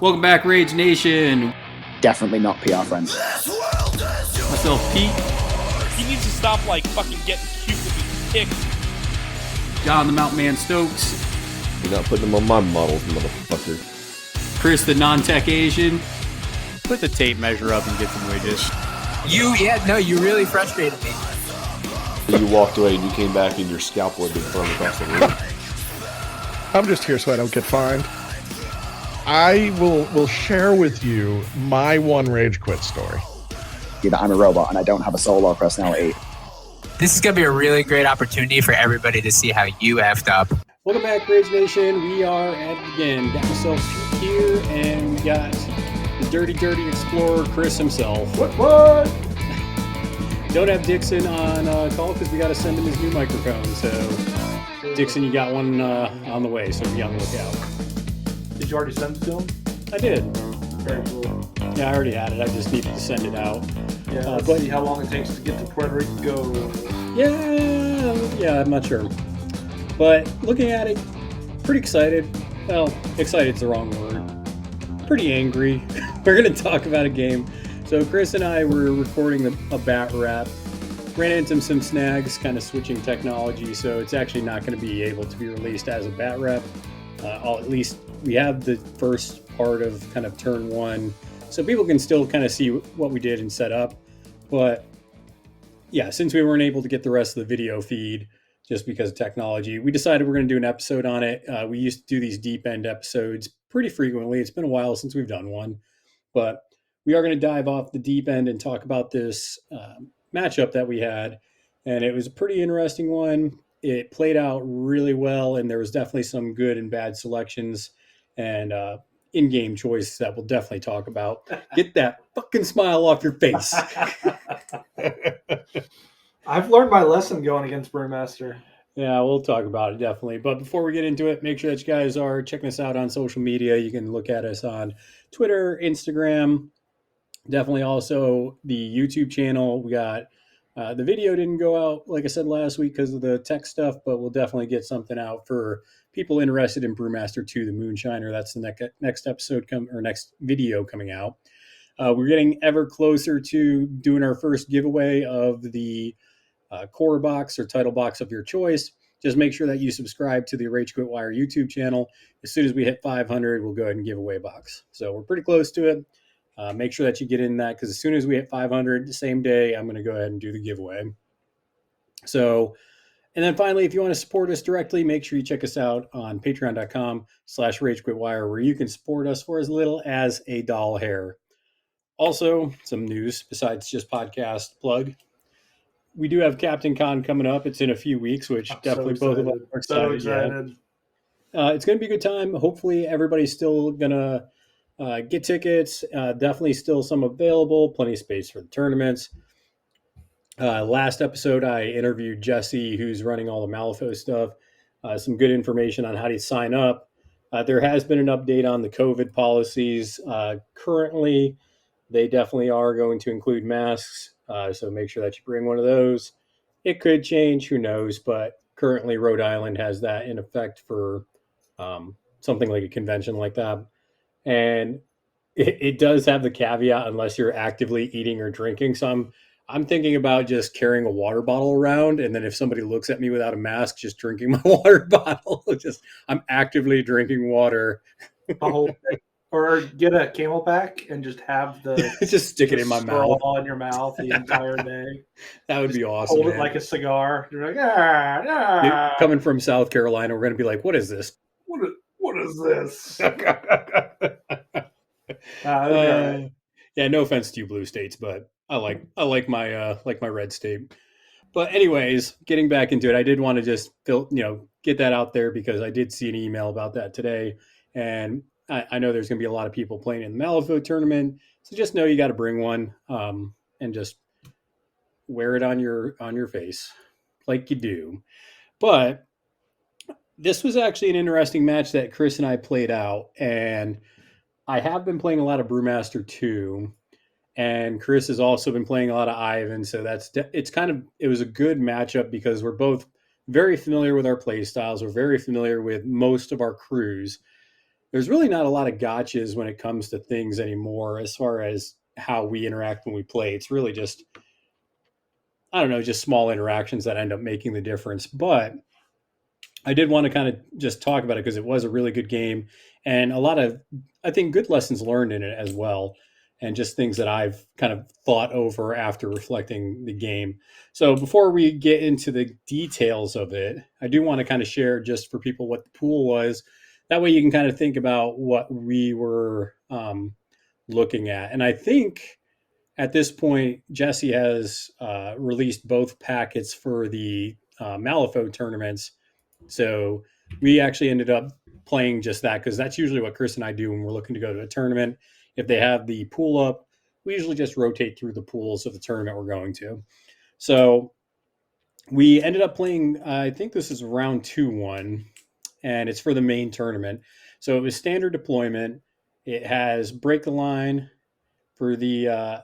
Welcome back, Rage Nation. Definitely not PR friends. Myself, Pete. He needs to stop, fucking getting cute with his pick. John the Mountain Man Stokes. You're not putting them on my models, motherfucker. Chris the Non-Tech Asian. Put the tape measure up and get some widgets. You really frustrated me. You walked away and you came back and your scalpel had been thrown across the room. I'm just here so I don't get fined. I will share with you my one rage quit story. That I'm a robot and I don't have a soul or personality. This is going to be a really great opportunity for everybody to see how you effed up. Welcome back, Rage Nation. We are at it again. Got myself Pete here, and we got the dirty explorer, Chris himself. What? Don't have Dixon on call because we got to send him his new microphone. So, Dixon, you got one on the way, so be on the lookout. Did you already send it to him? I did. Very cool. Yeah, I already had it. I just needed to send it out. Yeah, let's see how long it takes to get to Puerto Rico. Yeah, I'm not sure. But looking at it, pretty excited. Well, excited's the wrong word. Pretty angry. We're going to talk about a game. So Chris and I were recording a bat rap. Ran into some snags, kind of switching technology, so it's actually not going to be able to be released as a bat rep. At least we have the first part of kind of turn one, so people can still kind of see what we did and set up. But yeah, since we weren't able to get the rest of the video feed just because of technology, we decided we're going to do an episode on it. We used to do these deep end episodes pretty frequently. It's been a while since we've done one, but we are going to dive off the deep end and talk about this matchup that we had. And it was a pretty interesting one. It played out really well, and there was definitely some good and bad selections and in-game choices that we'll definitely talk about. Get that fucking smile off your face. I've learned my lesson going against Brewmaster. Yeah, we'll talk about it, definitely. But before we get into it, make sure that you guys are checking us out on social media. You can look at us on Twitter, Instagram, definitely also the YouTube channel. We got the video didn't go out, like I said, last week because of the tech stuff, but we'll definitely get something out for people interested in Brewmaster 2, the Moonshiner. That's the next episode next video coming out. We're getting ever closer to doing our first giveaway of the core box or title box of your choice. Just make sure that you subscribe to the Rage Quit Wire YouTube channel. As soon as we hit 500, we'll go ahead and give away a box. So we're pretty close to it. Make sure that you get in that because as soon as we hit 500, the same day, I'm going to go ahead and do the giveaway. So, and then finally, if you want to support us directly, make sure you check us out on patreon.com/RageQuitWire, where you can support us for as little as $1 hair. Also, some news besides just podcast plug. We do have Captain Con coming up. It's in a few weeks, which definitely both of us are excited. So excited. It's going to be a good time. Hopefully, everybody's still going to get tickets. Definitely still some available. Plenty of space for the tournaments. Last episode, I interviewed Jesse, who's running all the Malifaux stuff. Some good information on how to sign up. There has been an update on the COVID policies. Currently, they definitely are going to include masks. So make sure that you bring one of those. It could change, who knows? But currently, Rhode Island has that in effect for something like a convention like that. And it does have the caveat unless you're actively eating or drinking. So I'm thinking about just carrying a water bottle around, and then if somebody looks at me without a mask, just drinking my water bottle. I'm actively drinking water. Or get a camel pack and just have just stick it in my mouth. Straw in your mouth the entire day. That would be awesome. Hold it like a cigar. You're like, Coming from South Carolina, we're going to be like, what is this? What is this? Yeah, no offense to you blue states, but I like my red state. But anyways, getting back into it, I did want to just get that out there because I did see an email about that today, and I know there's going to be a lot of people playing in the Malifaux tournament, so just know you got to bring one and just wear it on your face like you do. But this was actually an interesting match that Chris and I played out, and I have been playing a lot of Brewmaster 2, and Chris has also been playing a lot of Ivan, so it was a good matchup because we're both very familiar with our play styles. We're very familiar with most of our crews. there's really not a lot of gotchas when it comes to things anymore as far as how we interact when we play. It's really just, I don't know, just small interactions that end up making the difference. But I did want to kind of just talk about it because it was a really good game and a lot of, I think, good lessons learned in it as well. And just things that I've kind of thought over after reflecting the game. So before we get into the details of it, I do want to kind of share just for people what the pool was. That way you can kind of think about what we were looking at. And I think at this point, Jesse has released both packets for the Malifaux tournaments. So we actually ended up playing just that because that's usually what Chris and I do when we're looking to go to a tournament. If they have the pool up, we usually just rotate through the pools of the tournament we're going to. So we ended up playing, I think this is round 2-1, and it's for the main tournament. So it was standard deployment. It has break the line for the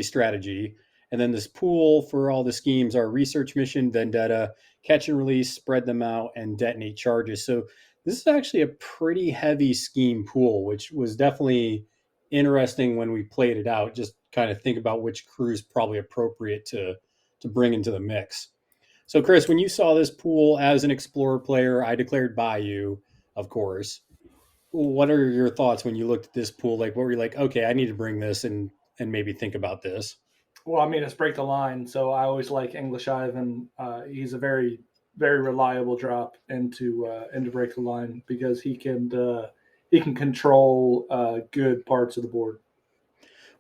strategy. And then this pool for all the schemes are research mission, vendetta, catch and release, spread them out, and detonate charges. So this is actually a pretty heavy scheme pool, which was definitely interesting when we played it out. Just kind of think about which crew is probably appropriate to bring into the mix. So Chris, when you saw this pool as an explorer player, I declared Bayou, of course. What are your thoughts when you looked at this pool? Like, what were you like, okay, I need to bring this and maybe think about this? Well, I mean, it's break the line, so I always like English Ivan. He's a very, very reliable drop into break the line because he can control good parts of the board.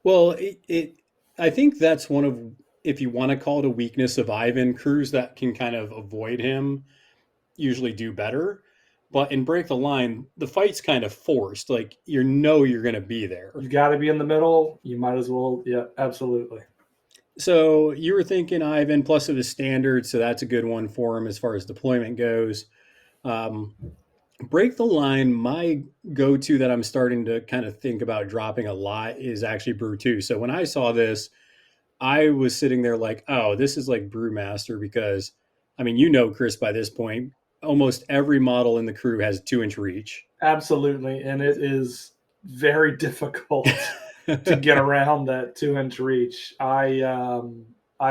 Well, I think that's one of, if you want to call it a weakness of Ivan, crews that can kind of avoid him usually do better. But in break the line, the fight's kind of forced. Like you're going to be there. You got to be in the middle. You might as well. Yeah, absolutely. So you were thinking Ivan, plus it was standard, so that's a good one for him as far as deployment goes. Break the line, my go-to that I'm starting to kind of think about dropping a lot is actually Brew 2. So when I saw this, I was sitting there like, oh, this is like Brewmaster because, I mean, Chris, by this point, almost every model in the crew has 2-inch reach. Absolutely, and it is very difficult to get around that 2-inch reach. I've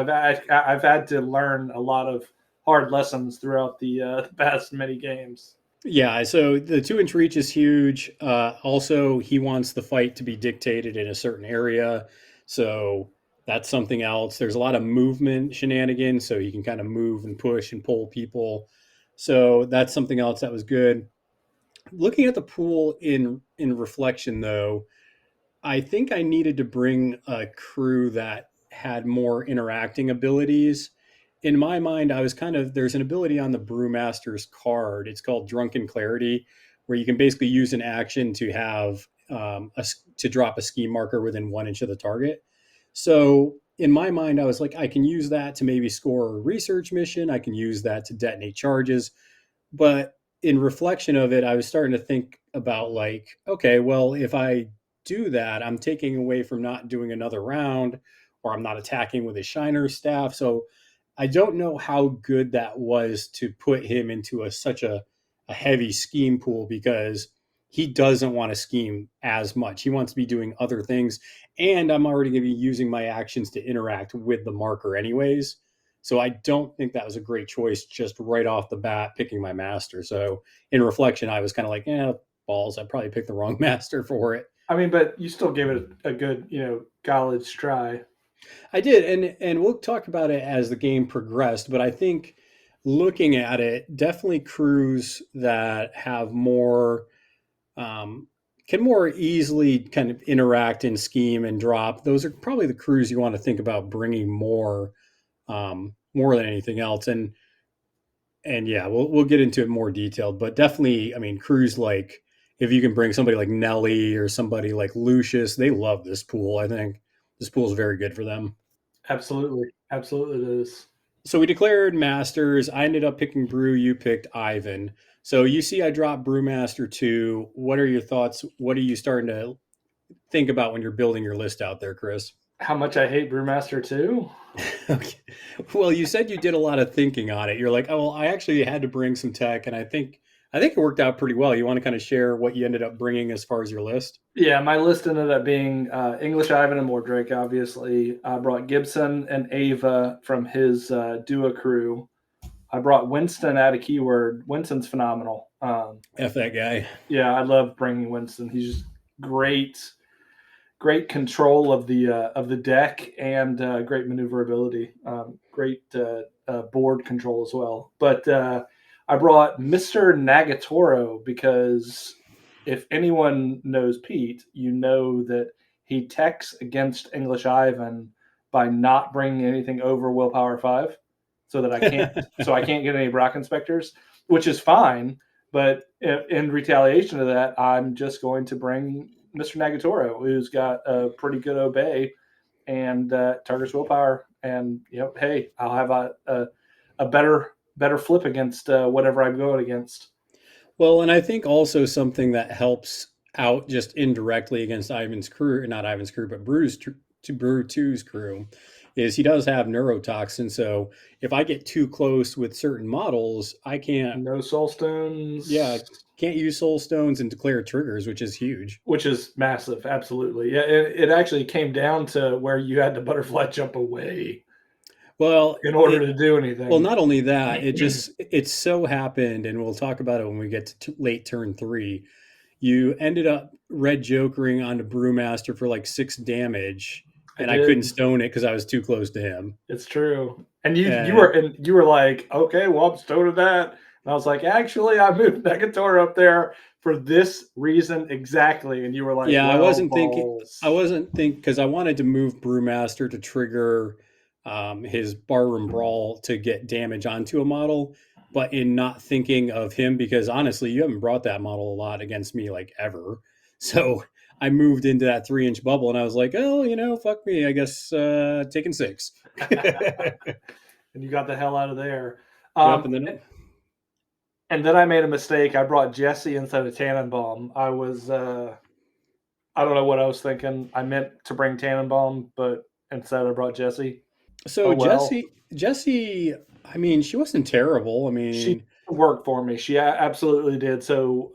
had to learn a lot of hard lessons throughout the past many games. Yeah, so the 2-inch reach is huge. Also, he wants the fight to be dictated in a certain area, so that's something else. There's a lot of movement shenanigans, so you can kind of move and push and pull people. So that's something else that was good. Looking at the pool in reflection, though, I think I needed to bring a crew that had more interacting abilities. In my mind, I was there's an ability on the Brewmaster's card. It's called Drunken Clarity, where you can basically use an action to have to drop a scheme marker within 1 inch of the target. So in my mind, I was like, I can use that to maybe score a research mission. I can use that to detonate charges. But in reflection of it, I was starting to think about like, okay, well, if I do that, I'm taking away from not doing another round, or I'm not attacking with a Shiner staff. So I don't know how good that was to put him into such a heavy scheme pool because he doesn't want to scheme as much. He wants to be doing other things. And I'm already going to be using my actions to interact with the marker anyways. So I don't think that was a great choice just right off the bat, picking my master. So in reflection, I was kind of like, balls. I probably picked the wrong master for it. I mean, but you still gave it a good, college try. I did, and we'll talk about it as the game progressed. But I think looking at it, definitely crews that have more can more easily kind of interact and scheme and drop. Those are probably the crews you want to think about bringing more than anything else. And yeah, we'll get into it more detailed. But definitely, I mean, crews like if you can bring somebody like Nelly or somebody like Lucius, they love this pool. I think this pool is very good for them. Absolutely it is. So we declared masters. I ended up picking Brew. You picked Ivan. So you see I dropped Brewmaster 2. What are your thoughts? What are you starting to think about when you're building your list out there, Chris? How much I hate Brewmaster 2? Okay. Well, you said you did a lot of thinking on it. You're like, oh, well, I actually had to bring some tech, and I think I think it worked out pretty well. You want to kind of share what you ended up bringing as far as your list? Yeah, my list ended up being English Ivan and Mordrake, obviously. I brought Gibson and Ava from his Dua crew. I brought Winston at a keyword. Winston's phenomenal. F that guy. Yeah, I love bringing Winston. He's just great control of the deck and great maneuverability. Great board control as well. But I brought Mr. Nagatoro because if anyone knows Pete, you know that he techs against English Ivan by not bringing anything over Willpower 5, so that I can't get any Brock inspectors, which is fine. But in retaliation to that, I'm just going to bring Mr. Nagatoro, who's got a pretty good obey and targets willpower. And hey, I'll have a better flip against whatever I'm going against. Well, and I think also something that helps out just indirectly against Ivan's crew, not Ivan's crew, but Brew 2's crew, is he does have neurotoxin. So if I get too close with certain models, I can't. No soul stones. Yeah, can't use soul stones and declare triggers, which is huge. Which is massive, absolutely. Yeah, it actually came down to where you had to butterfly jump away. Well, in order to do anything. Well, not only that, it so happened, and we'll talk about it when we get to late turn 3. You ended up red jokering onto Brewmaster for like 6 damage, and I couldn't stone it because I was too close to him. It's true. And you were like, okay, well, I'm stoning that. And I was like, actually, I moved Negatoro up there for this reason exactly. And you were like, yeah, I wasn't thinking because I wanted to move Brewmaster to trigger his Barroom Brawl to get damage onto a model, but in not thinking of him, because honestly, you haven't brought that model a lot against me, like, ever. So I moved into that 3-inch bubble, and I was like, oh, fuck me, I guess taking 6. And you got the hell out of there. Yep, and then I made a mistake. I brought Jesse instead of Tannenbaum. I was, I don't know what I was thinking. I meant to bring Tannenbaum, but instead I brought Jesse. So Jesse, I mean, she wasn't terrible. I mean, she worked for me. She absolutely did. So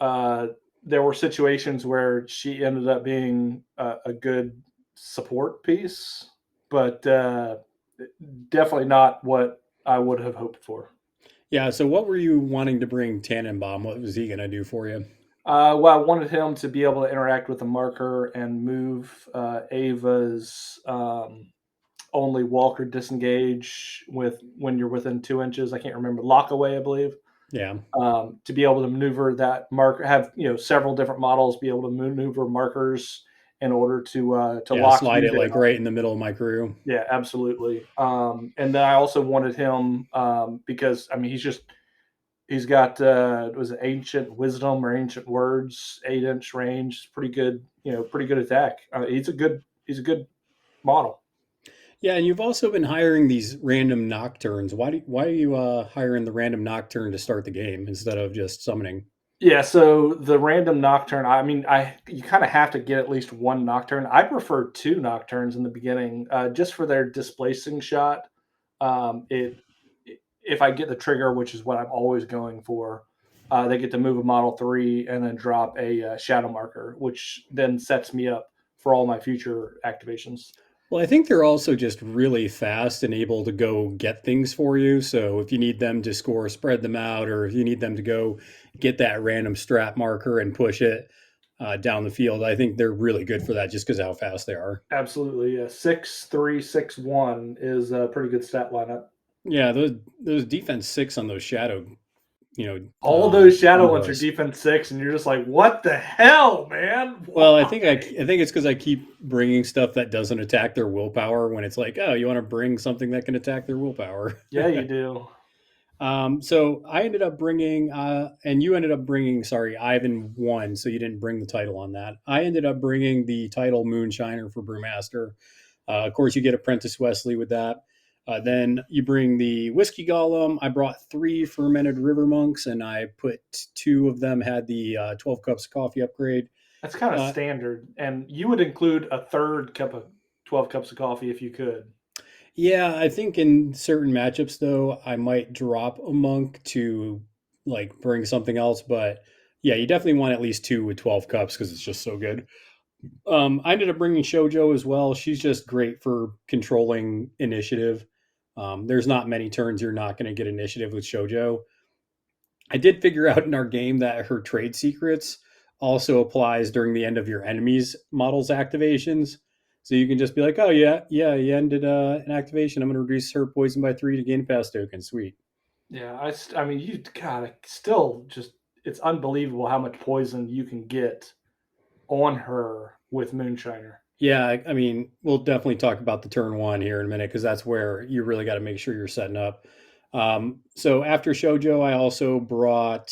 there were situations where she ended up being a good support piece, but definitely not what I would have hoped for. Yeah. So what were you wanting to bring Tannenbaum? What was he going to do for you? Well, I wanted him to be able to interact with the marker and move Ava's only walk or disengage when you're within 2 inches. I can't remember. Lock away, I believe. Yeah. To be able to maneuver that marker, have several different models be able to maneuver markers in order to lock. Slide it like right in the middle of my crew. Yeah, absolutely. And then I also wanted him because I mean he's got was it Ancient Wisdom or Ancient Words, 8-inch range, pretty good attack. He's a good model. Yeah, and you've also been hiring these random nocturnes. Why are you hiring the random nocturne to start the game instead of just summoning? Yeah, so the random nocturne, I mean, you kind of have to get at least one nocturne. I prefer 2 nocturnes in the beginning, just for their displacing shot. If I get the trigger, which is what I'm always going for, they get to move a model 3 and then drop a shadow marker, which then sets me up for all my future activations. Well, I think they're also just really fast and able to go get things for you. So if you need them to score, spread them out, or if you need them to go get that random strat marker and push it down the field, I think they're really good for that just because of how fast they are. Absolutely. 6-3, 6-1 is a pretty good stat lineup. Yeah, those defense 6 on those shadow, all those shadow ones are defense 6, and you're just like, what the hell, man? Why? Well, I think it's because I keep bringing stuff that doesn't attack their willpower when it's like, oh, you want to bring something that can attack their willpower. Yeah, you do. So I ended up bringing, and you ended up bringing, Ivan won, so you didn't bring the title on that. I ended up bringing the title Moonshiner for Brewmaster. Of course, you get Apprentice Wesley with that. Then you bring the Whiskey Golem. I brought 3 Fermented River Monks, and I put 2 of them had the 12 cups of coffee upgrade. That's kind of standard. And you would include a third cup of 12 cups of coffee if you could. Yeah, I think in certain matchups, though, I might drop a monk to like bring something else, but yeah, you definitely want at least 2 with 12 cups because it's just so good. I ended up bringing Shoujo as well. She's just great for controlling initiative. There's not many turns you're not going to get initiative with Shoujo. I did figure out in our game that her trade secrets also applies during the end of your enemy's models activations. So you can just be like, oh yeah, you ended an activation. I'm going to reduce her poison by 3 to gain a pass token. Sweet. Yeah, I mean, you gotta still just, it's unbelievable how much poison you can get on her with Moonshiner. Yeah, I mean, we'll definitely talk about the turn one here in a minute because that's where you really got to make sure you're setting up. So after Shoujo, I also brought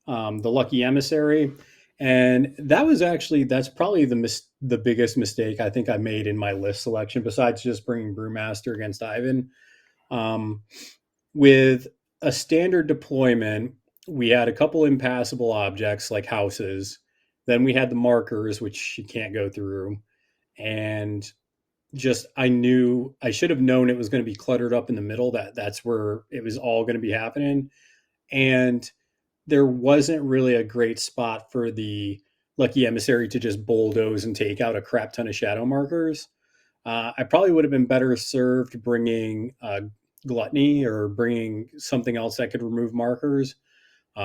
the Lucky Emissary, and that's probably the biggest mistake I think I made in my list selection, besides just bringing Brewmaster against Ivan. With a standard deployment, we had a couple impassable objects like houses. Then we had the markers, which you can't go through, and just I knew I should have known it was going to be cluttered up in the middle. That's where it was all going to be happening, and there wasn't really a great spot for the Lucky Emissary to just bulldoze and take out a crap ton of shadow markers. I probably would have been better served bringing Gluttony or bringing something else that could remove markers.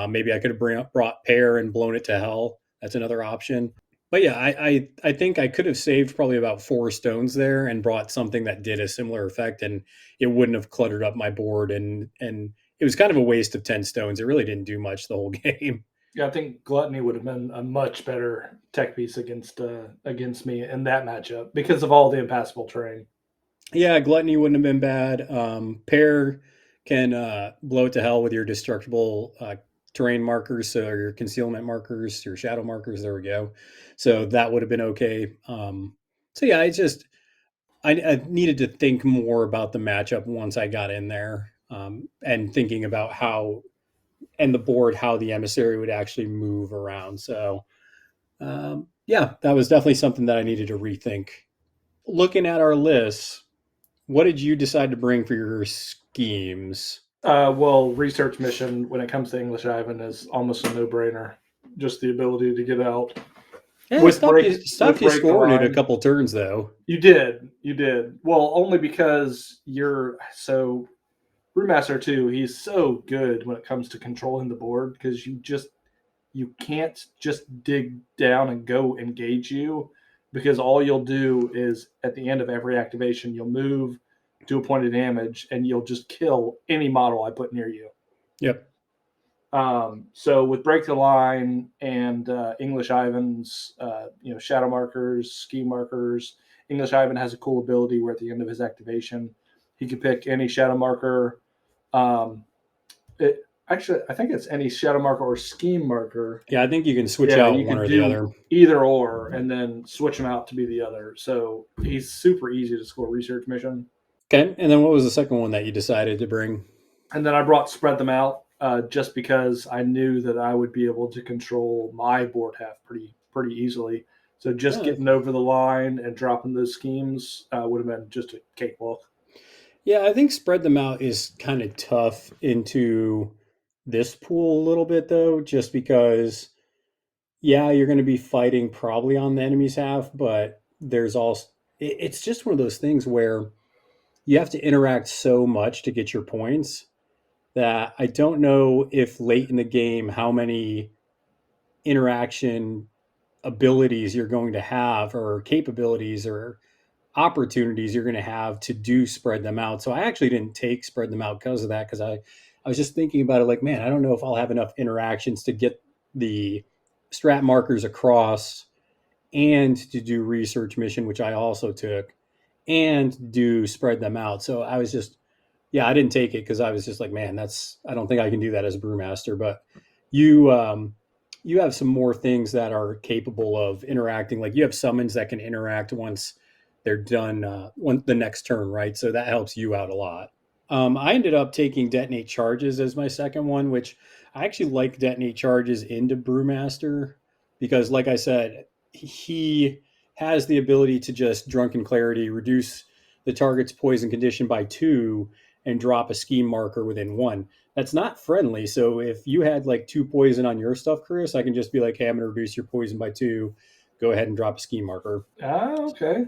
Maybe I could have brought Pear and blown it to hell. That's another option. But yeah, I think I could have saved probably about 4 stones there and brought something that did a similar effect, and it wouldn't have cluttered up my board. And it was kind of a waste of 10 stones. It really didn't do much the whole game. Yeah, I think Gluttony would have been a much better tech piece against me in that matchup because of all the impassable terrain. Yeah, Gluttony wouldn't have been bad. Pear can blow it to hell with your destructible terrain markers, so your concealment markers, your shadow markers. There we go. So that would have been okay. So yeah, I needed to think more about the matchup once I got in there, and thinking about how and the board how the emissary would actually move around. So yeah, that was definitely something that I needed to rethink. Looking at our lists, what did you decide to bring for your schemes? Well, research mission when it comes to English Ivan is almost a no-brainer. Just the ability to get out. Yeah, With stopped break- you, stopped with you break scoring it a line. couple turns though. You did. Well, only because you're so Brewmaster too. He's so good when it comes to controlling the board because you can't just dig down and go engage you because all you'll do is at the end of every activation you'll move, do a point of damage, and you'll just kill any model I put near you. Yep. So with Break the Line and English Ivan's, shadow markers, ski markers, English Ivan has a cool ability where at the end of his activation, he can pick any shadow marker. I think it's any shadow marker or scheme marker. Yeah, I think you can switch out you one can or do the other. either or, and then switch them out to be the other. So he's super easy to score research mission. Okay, and then what was the second one that you decided to bring? And then I brought Spread Them Out just because I knew that I would be able to control my board half pretty easily. So just getting over the line and dropping those schemes would have been just a cakewalk. Yeah, I think Spread Them Out is kind of tough into this pool a little bit though, just because yeah, you're going to be fighting probably on the enemy's half, but there's also it's just one of those things where you have to interact so much to get your points that I don't know if late in the game how many interaction abilities you're going to have or capabilities or opportunities you're going to have to do spread them out. So I actually didn't take spread them out because of that, because I was just thinking about it like, man, I don't know if I'll have enough interactions to get the strat markers across and to do research mission, which I also took, and do spread them out. So I was just, yeah, I didn't take it because I was just like, man, I don't think I can do that as a brewmaster. But you have some more things that are capable of interacting. Like you have summons that can interact once they're done the next turn, right? So that helps you out a lot. I ended up taking Detonate Charges as my second one, which I actually like Detonate Charges into Brewmaster because, like I said, he has the ability to just Drunken Clarity, reduce the target's poison condition by 2, and drop a scheme marker within 1. That's not friendly. So if you had like 2 poison on your stuff, Chris, I can just be like, hey, I'm going to reduce your poison by 2. Go ahead and drop a scheme marker. Okay.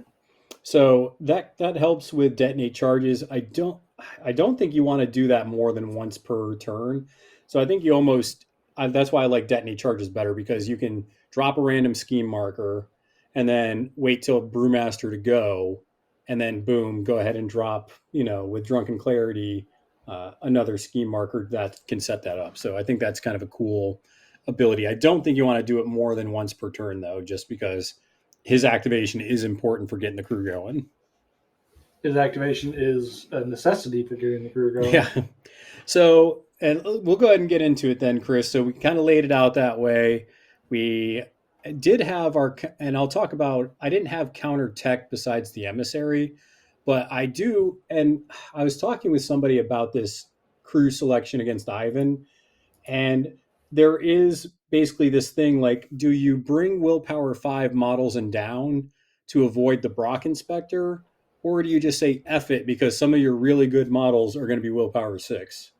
So that helps with detonate charges. I don't think you want to do that more than once per turn. So I think you almost that's why I like detonate charges better, because you can drop a random scheme marker and then wait till Brewmaster to go, and then boom, go ahead and drop, with Drunken Clarity, another scheme marker that can set that up. So I think that's kind of a cool ability. I don't think you want to do it more than once per turn though, just because his activation is important for getting the crew going. His activation is a necessity for getting the crew going. Yeah. So, and we'll go ahead and get into it then, Chris. So we kind of laid it out that way. We did have and I'll talk about, I didn't have counter tech besides the emissary, but I do. And I was talking with somebody about this crew selection against Ivan, and there is basically this thing like, do you bring Willpower 5 models and down to avoid the Brock Inspector? Or do you just say F it because some of your really good models are going to be Willpower 6?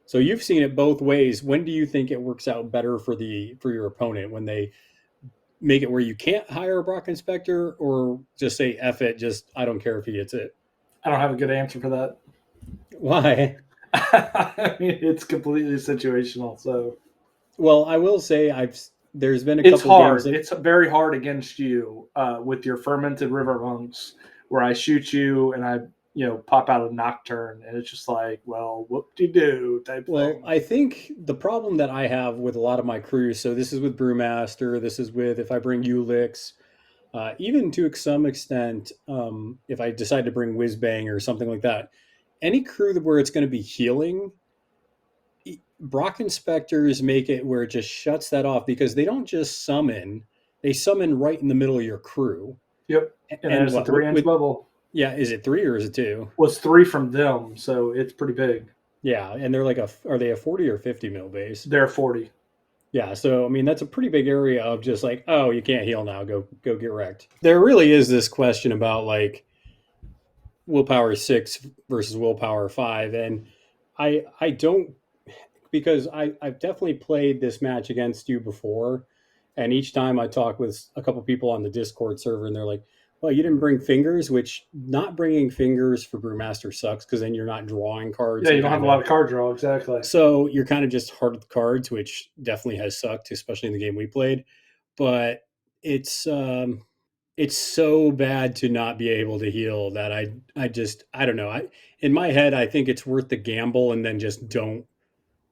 So you've seen it both ways. When do you think it works out better for your opponent? When they make it where you can't hire a Brock Inspector, or just say F it, just I don't care if he gets it? I don't have a good answer for that. Why? I mean, it's completely situational. So, well, I will say there's been a it's couple hard. games. It's very hard against you with your Fermented River Monks, where I shoot you and I pop out a Nocturne, and it's just like, well, whoop-de-doo type thing. I think the problem that I have with a lot of my crews, so this is with Brewmaster, this is with if I bring Ulix, even to some extent, if I decide to bring Whizbang or something like that, any crew where it's going to be healing, Brock Inspectors make it where it just shuts that off, because they don't just summon, they summon right in the middle of your crew. Yep. And there's a 3-inch bubble. Yeah, is it 3 or is it 2? Well, it's 3 from them, so it's pretty big. Yeah, and they're like are they a 40 or 50 mil base? They're 40. Yeah, so I mean that's a pretty big area of just like, oh, you can't heal now, go get wrecked. There really is this question about like Willpower 6 versus Willpower 5, and I don't, because I've definitely played this match against you before, and each time I talk with a couple people on the Discord server, and they're like, well, you didn't bring fingers, which not bringing fingers for Brewmaster sucks, because then you're not drawing cards. Yeah, you don't have a lot of card draw, exactly. So you're kind of just hard with the cards, which definitely has sucked, especially in the game we played. But it's so bad to not be able to heal that I don't know. In my head, I think it's worth the gamble, and then just don't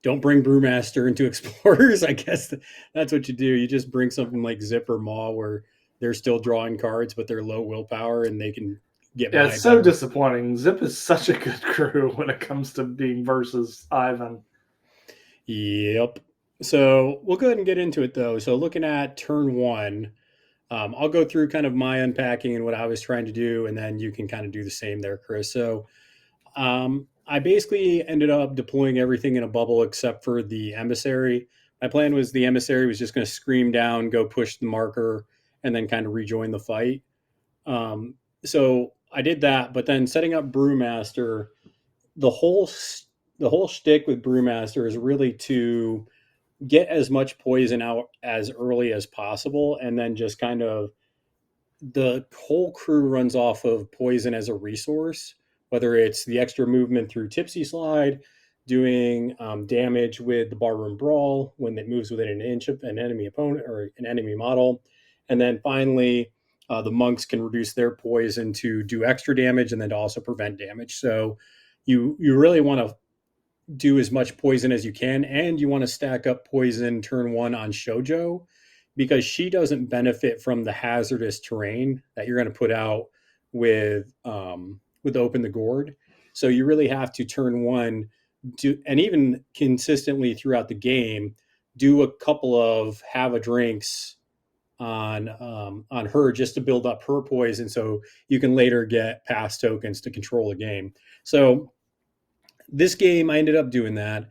bring Brewmaster into Explorers. I guess that's what you do. You just bring something like Zip or Maw, where they're still drawing cards, but they're low willpower and they can get by. Yeah, it's so disappointing. Zip is such a good crew when it comes to being versus Ivan. Yep. So we'll go ahead and get into it, though. So looking at turn 1, I'll go through kind of my unpacking and what I was trying to do, and then you can kind of do the same there, Chris. So I basically ended up deploying everything in a bubble except for the emissary. My plan was the emissary was just going to scream down, go push the marker, and then kind of rejoin the fight. So I did that, but then setting up Brewmaster, the whole shtick with Brewmaster is really to get as much poison out as early as possible, and then just kind of the whole crew runs off of poison as a resource, whether it's the extra movement through Tipsy Slide, doing damage with the Barroom Brawl when it moves within an inch of an enemy opponent or an enemy model. And then finally, the monks can reduce their poison to do extra damage and then to also prevent damage. So you really want to do as much poison as you can, and you want to stack up poison turn 1 on Shoujo, because she doesn't benefit from the hazardous terrain that you're going to put out with Open the Gourd. So you really have to turn 1 do, and even consistently throughout the game, do a couple of have a drinks on her just to build up her poison, so you can later get pass tokens to control the game. So this game, I ended up doing that.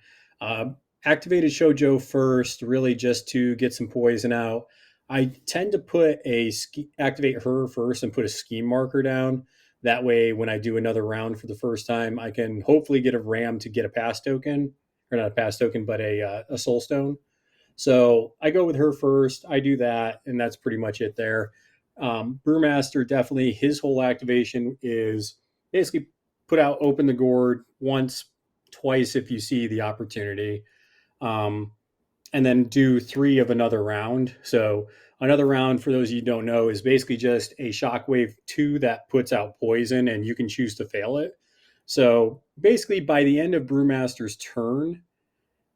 Activated Shoujo first, really just to get some poison out. I tend to put activate her first and put a scheme marker down, That way, when I do another round for the first time, I can hopefully get a ram to get a pass token, or not a pass token, but a soul stone. So I go with her first. I do that, and that's pretty much it there. Brewmaster, definitely his whole activation is basically open the gourd once, twice if you see the opportunity, um, and then do 3 of another round. So another round, for those of you who don't know, is basically just a shockwave 2 that puts out poison, and you can choose to fail it. So basically, by the end of Brewmaster's turn,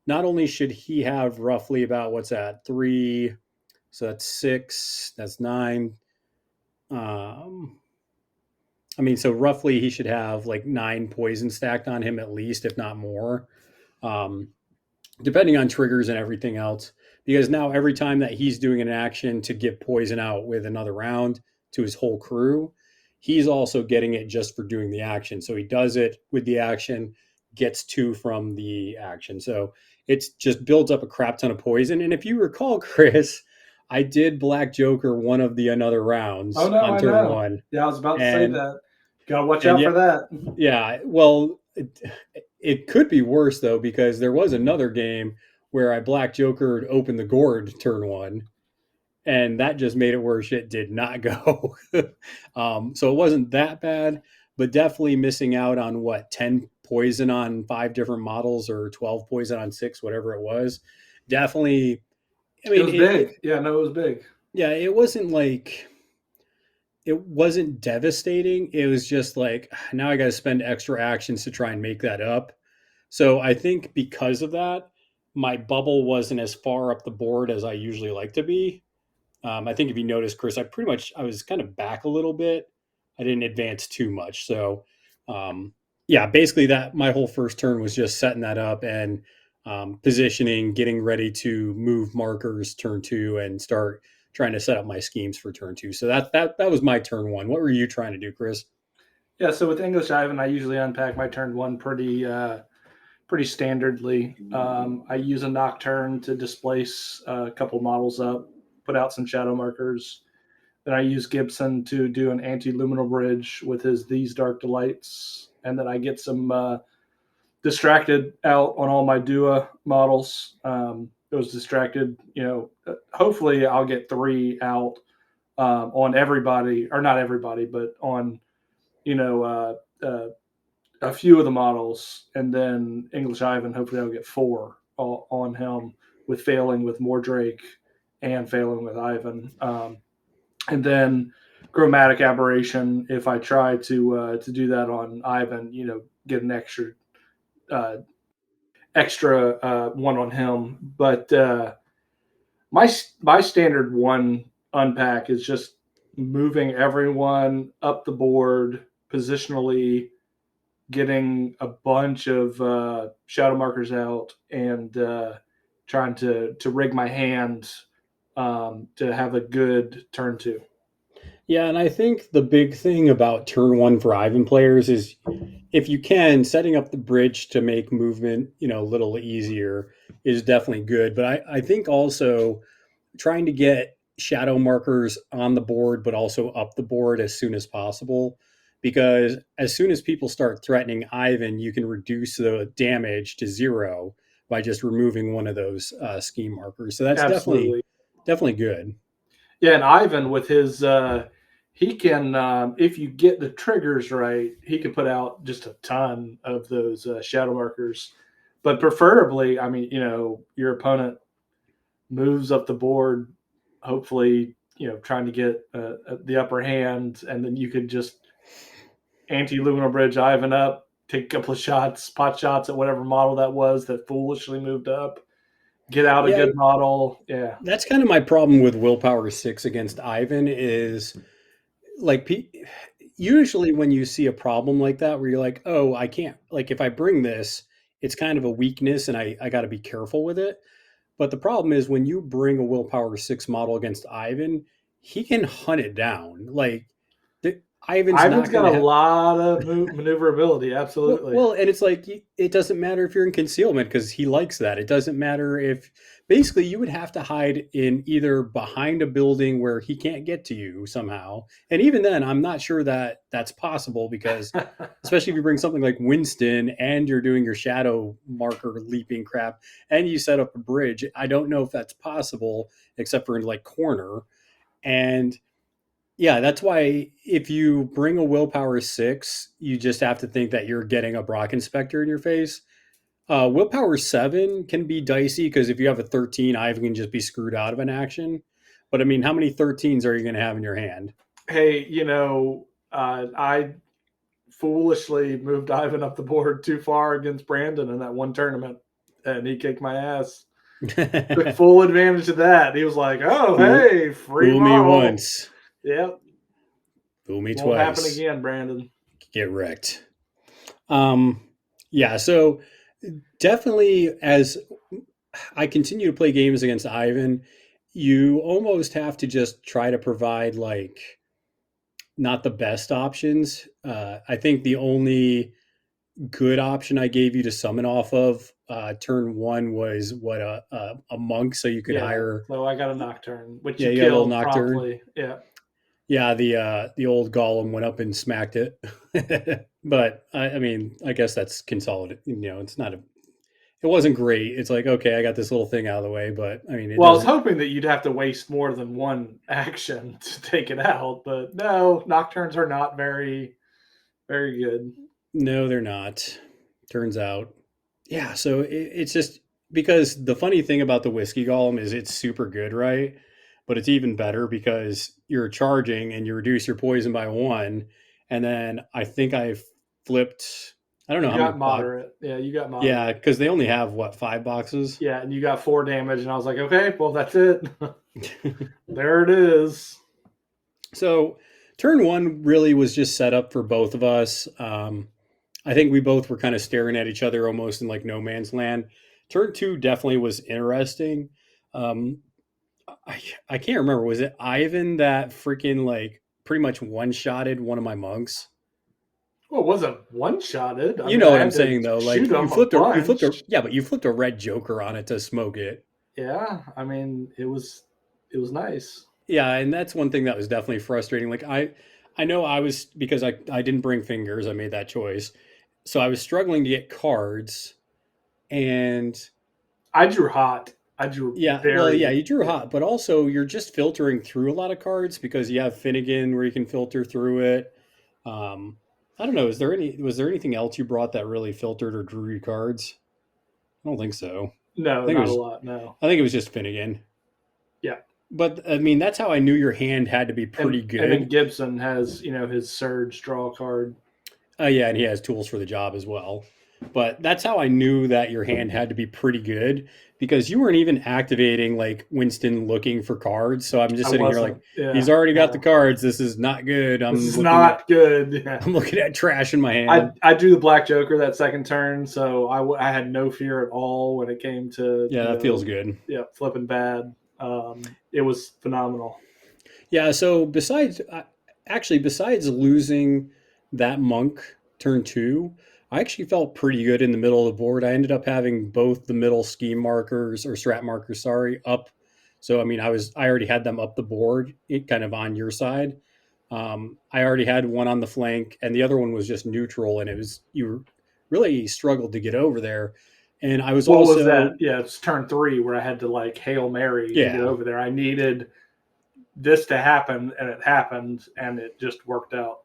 not only should he have roughly about, what's that, 3, so that's 6, that's 9. So roughly he should have like 9 poison stacked on him at least, if not more, um, depending on triggers and everything else. Because now every time that he's doing an action to give poison out with another round to his whole crew, he's also getting it just for doing the action. So he does it with the action, gets 2 from the action. So it's just builds up a crap ton of poison. And if you recall, Chris, I did Black Joker one of the another rounds Oh no, on I turn know. 1. Yeah, I was about to say And that. Gotta watch and out yeah, for that. yeah. Well, it could be worse though, because there was another game where I Black Jokered open the gourd turn 1, and that just made it where shit did not go. So it wasn't that bad, but definitely missing out on 10 poison on 5 different models, or 12 poison on 6, whatever it was. Definitely. I It mean, was big. Yeah, no, it was big. yeah, it wasn't devastating. It was just like, now I got to spend extra actions to try and make that up. So I think because of that, my bubble wasn't as far up the board as I usually like to be. I think if you notice, Chris, I was kind of back a little bit. I didn't advance too much. So, yeah, basically that my whole first turn was just setting that up and positioning, getting ready to move markers turn 2 and start trying to set up my schemes for turn 2. So that was my turn 1. What were you trying to do, Chris? Yeah, so with English Ivan, I usually unpack my turn 1 pretty standardly. I use a Nocturne to displace a couple models up, put out some shadow markers. Then I use Gibson to do an anti-luminal bridge with his These Dark Delights. And then I get some distracted out on all my Dua models. Those distracted, hopefully I'll get 3 out on everybody, or not everybody, but on, a few of the models. And then English Ivan, hopefully I'll get 4 on him, with failing with Mordrake and failing with Ivan. And then Chromatic Aberration, if I try to do that on Ivan, get an extra one on him. But my standard 1 unpack is just moving everyone up the board positionally, getting a bunch of shadow markers out, and trying to rig my hand to have a good turn 2. Yeah, and I think the big thing about turn 1 for Ivan players is, if you can, setting up the bridge to make movement, a little easier is definitely good. But I think also trying to get shadow markers on the board, but also up the board as soon as possible. Because as soon as people start threatening Ivan, you can reduce the damage to 0 by just removing one of those scheme markers. So that's Absolutely. definitely good. Yeah, and Ivan with his he can if you get the triggers right, he can put out just a ton of those shadow markers. But preferably, I mean, your opponent moves up the board, hopefully, trying to get the upper hand, and then you could just anti-luminal bridge Ivan up, take a couple of shots, pot shots at whatever model that was that foolishly moved up, get out a Yeah, good model. Yeah. that's kind of my problem with Willpower 6 against Ivan is, like, usually when you see a problem like that where you're like, oh, I can't, like, if I bring this, it's kind of a weakness and I got to be careful with it. But the problem is, when you bring a Willpower 6 model against Ivan, he can hunt it down. Like, Ivan's Ivan's not got going a to have. lot of maneuverability. Absolutely. Well, and it's like it doesn't matter if you're in concealment because he likes that. It doesn't matter if basically you would have to hide in either behind a building where he can't get to you somehow. And even then, I'm not sure that that's possible because especially if you bring something like Winston and you're doing your shadow marker leaping crap and you set up a bridge, I don't know if that's possible except for in like corner. And yeah, that's why if you bring a willpower 6, you just have to think that you're getting a Brock Inspector in your face. Willpower 7 can be dicey because if you have a 13, Ivan can just be screwed out of an action. But I mean, how many 13s are you going to have in your hand? Hey, I foolishly moved Ivan up the board too far against Brandon in that one tournament, and he kicked my ass. Took full advantage of that. He was like, "Oh, hey, free Fool model." me once. Yep. Fool me Won't twice. happen again, Brandon. Get wrecked. Yeah, so definitely as I continue to play games against Ivan, you almost have to just try to provide like not the best options. I think the only good option I gave you to summon off of turn 1 was what a monk, so you could hire. So I got a Nocturne, which Yeah, you you got a little killed Nocturne. promptly. Yeah. Yeah, the old Golem went up and smacked it. But I mean, I guess that's consolidated. It's not a. It wasn't great. It's like, okay, I got this little thing out of the way, but I mean, I was hoping that you'd have to waste more than one action to take it out, but no, Nocturnes are not very, very good. No, they're not. Turns out. Yeah, so it's just because the funny thing about the Whiskey Golem is it's super good, right? But it's even better because you're charging and you reduce your poison by 1. And then I think I flipped. I don't know You how got many. moderate. Yeah, you got moderate. Yeah, because they only have 5 boxes. Yeah, and you got 4 damage, and I was like, okay, well, that's it. There it is. So turn 1 really was just set up for both of us. I think we both were kind of staring at each other almost in like no man's land. Turn 2 definitely was interesting. I can't remember. Was it Ivan that freaking like pretty much one-shotted one of my monks? Well, it wasn't one-shotted. You know what I'm saying though. Like you flipped a yeah, but you flipped a red Joker on it to smoke it. Yeah, I mean, it was nice. Yeah, and that's one thing that was definitely frustrating. Like I know I was because I didn't bring fingers. I made that choice. So I was struggling to get cards and I drew hot. you drew hot, but also you're just filtering through a lot of cards because you have Finnegan where you can filter through it. I don't know. Was there anything else you brought that really filtered or drew you cards? I don't think so. No, not a lot. No, I think it was just Finnegan. Yeah, but I mean that's how I knew your hand had to be pretty good. And then Gibson has his Surge draw card. Yeah, and he has tools for the job as well. But that's how I knew that your hand had to be pretty good because you weren't even activating like Winston looking for cards. So I'm just sitting here like, he's already got the cards. This is not good. This is not good. Yeah. I'm looking at trash in my hand. I drew the Black Joker that second turn, so I had no fear at all when it came to that feels good. Yeah, flipping bad. It was phenomenal. Yeah. So besides losing that monk turn 2. I actually felt pretty good in the middle of the board. I ended up having both the middle scheme markers or strat markers, up. So, I mean, I already had them up the board, kind of on your side. I already had one on the flank and the other one was just neutral. And you really struggled to get over there. And I was was that? Yeah, it's turn 3 where I had to like Hail Mary to get over there. I needed this to happen and it happened and it just worked out.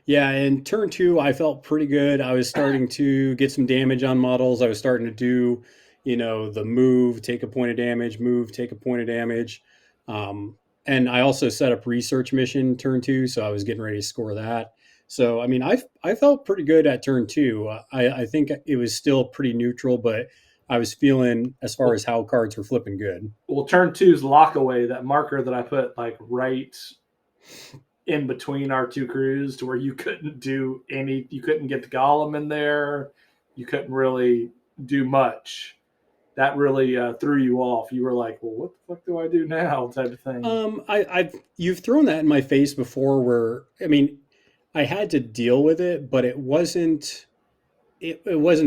Yeah, and turn 2, I felt pretty good. I was starting to get some damage on models. I was starting to do, the move, take a point of damage, move, take a point of damage. And I also set up research mission turn 2, so I was getting ready to score that. So, I mean, I felt pretty good at turn 2. I think it was still pretty neutral, but I was feeling, as far as how cards were flipping, good. Well, turn 2's lockaway, that marker that I put like right in between our two crews to where you couldn't get the Golem in there. You couldn't really do much. That really threw you off. You were like, well, what the fuck do I do now? Type of thing. You've thrown that in my face before where, I mean, I had to deal with it, but it wasn't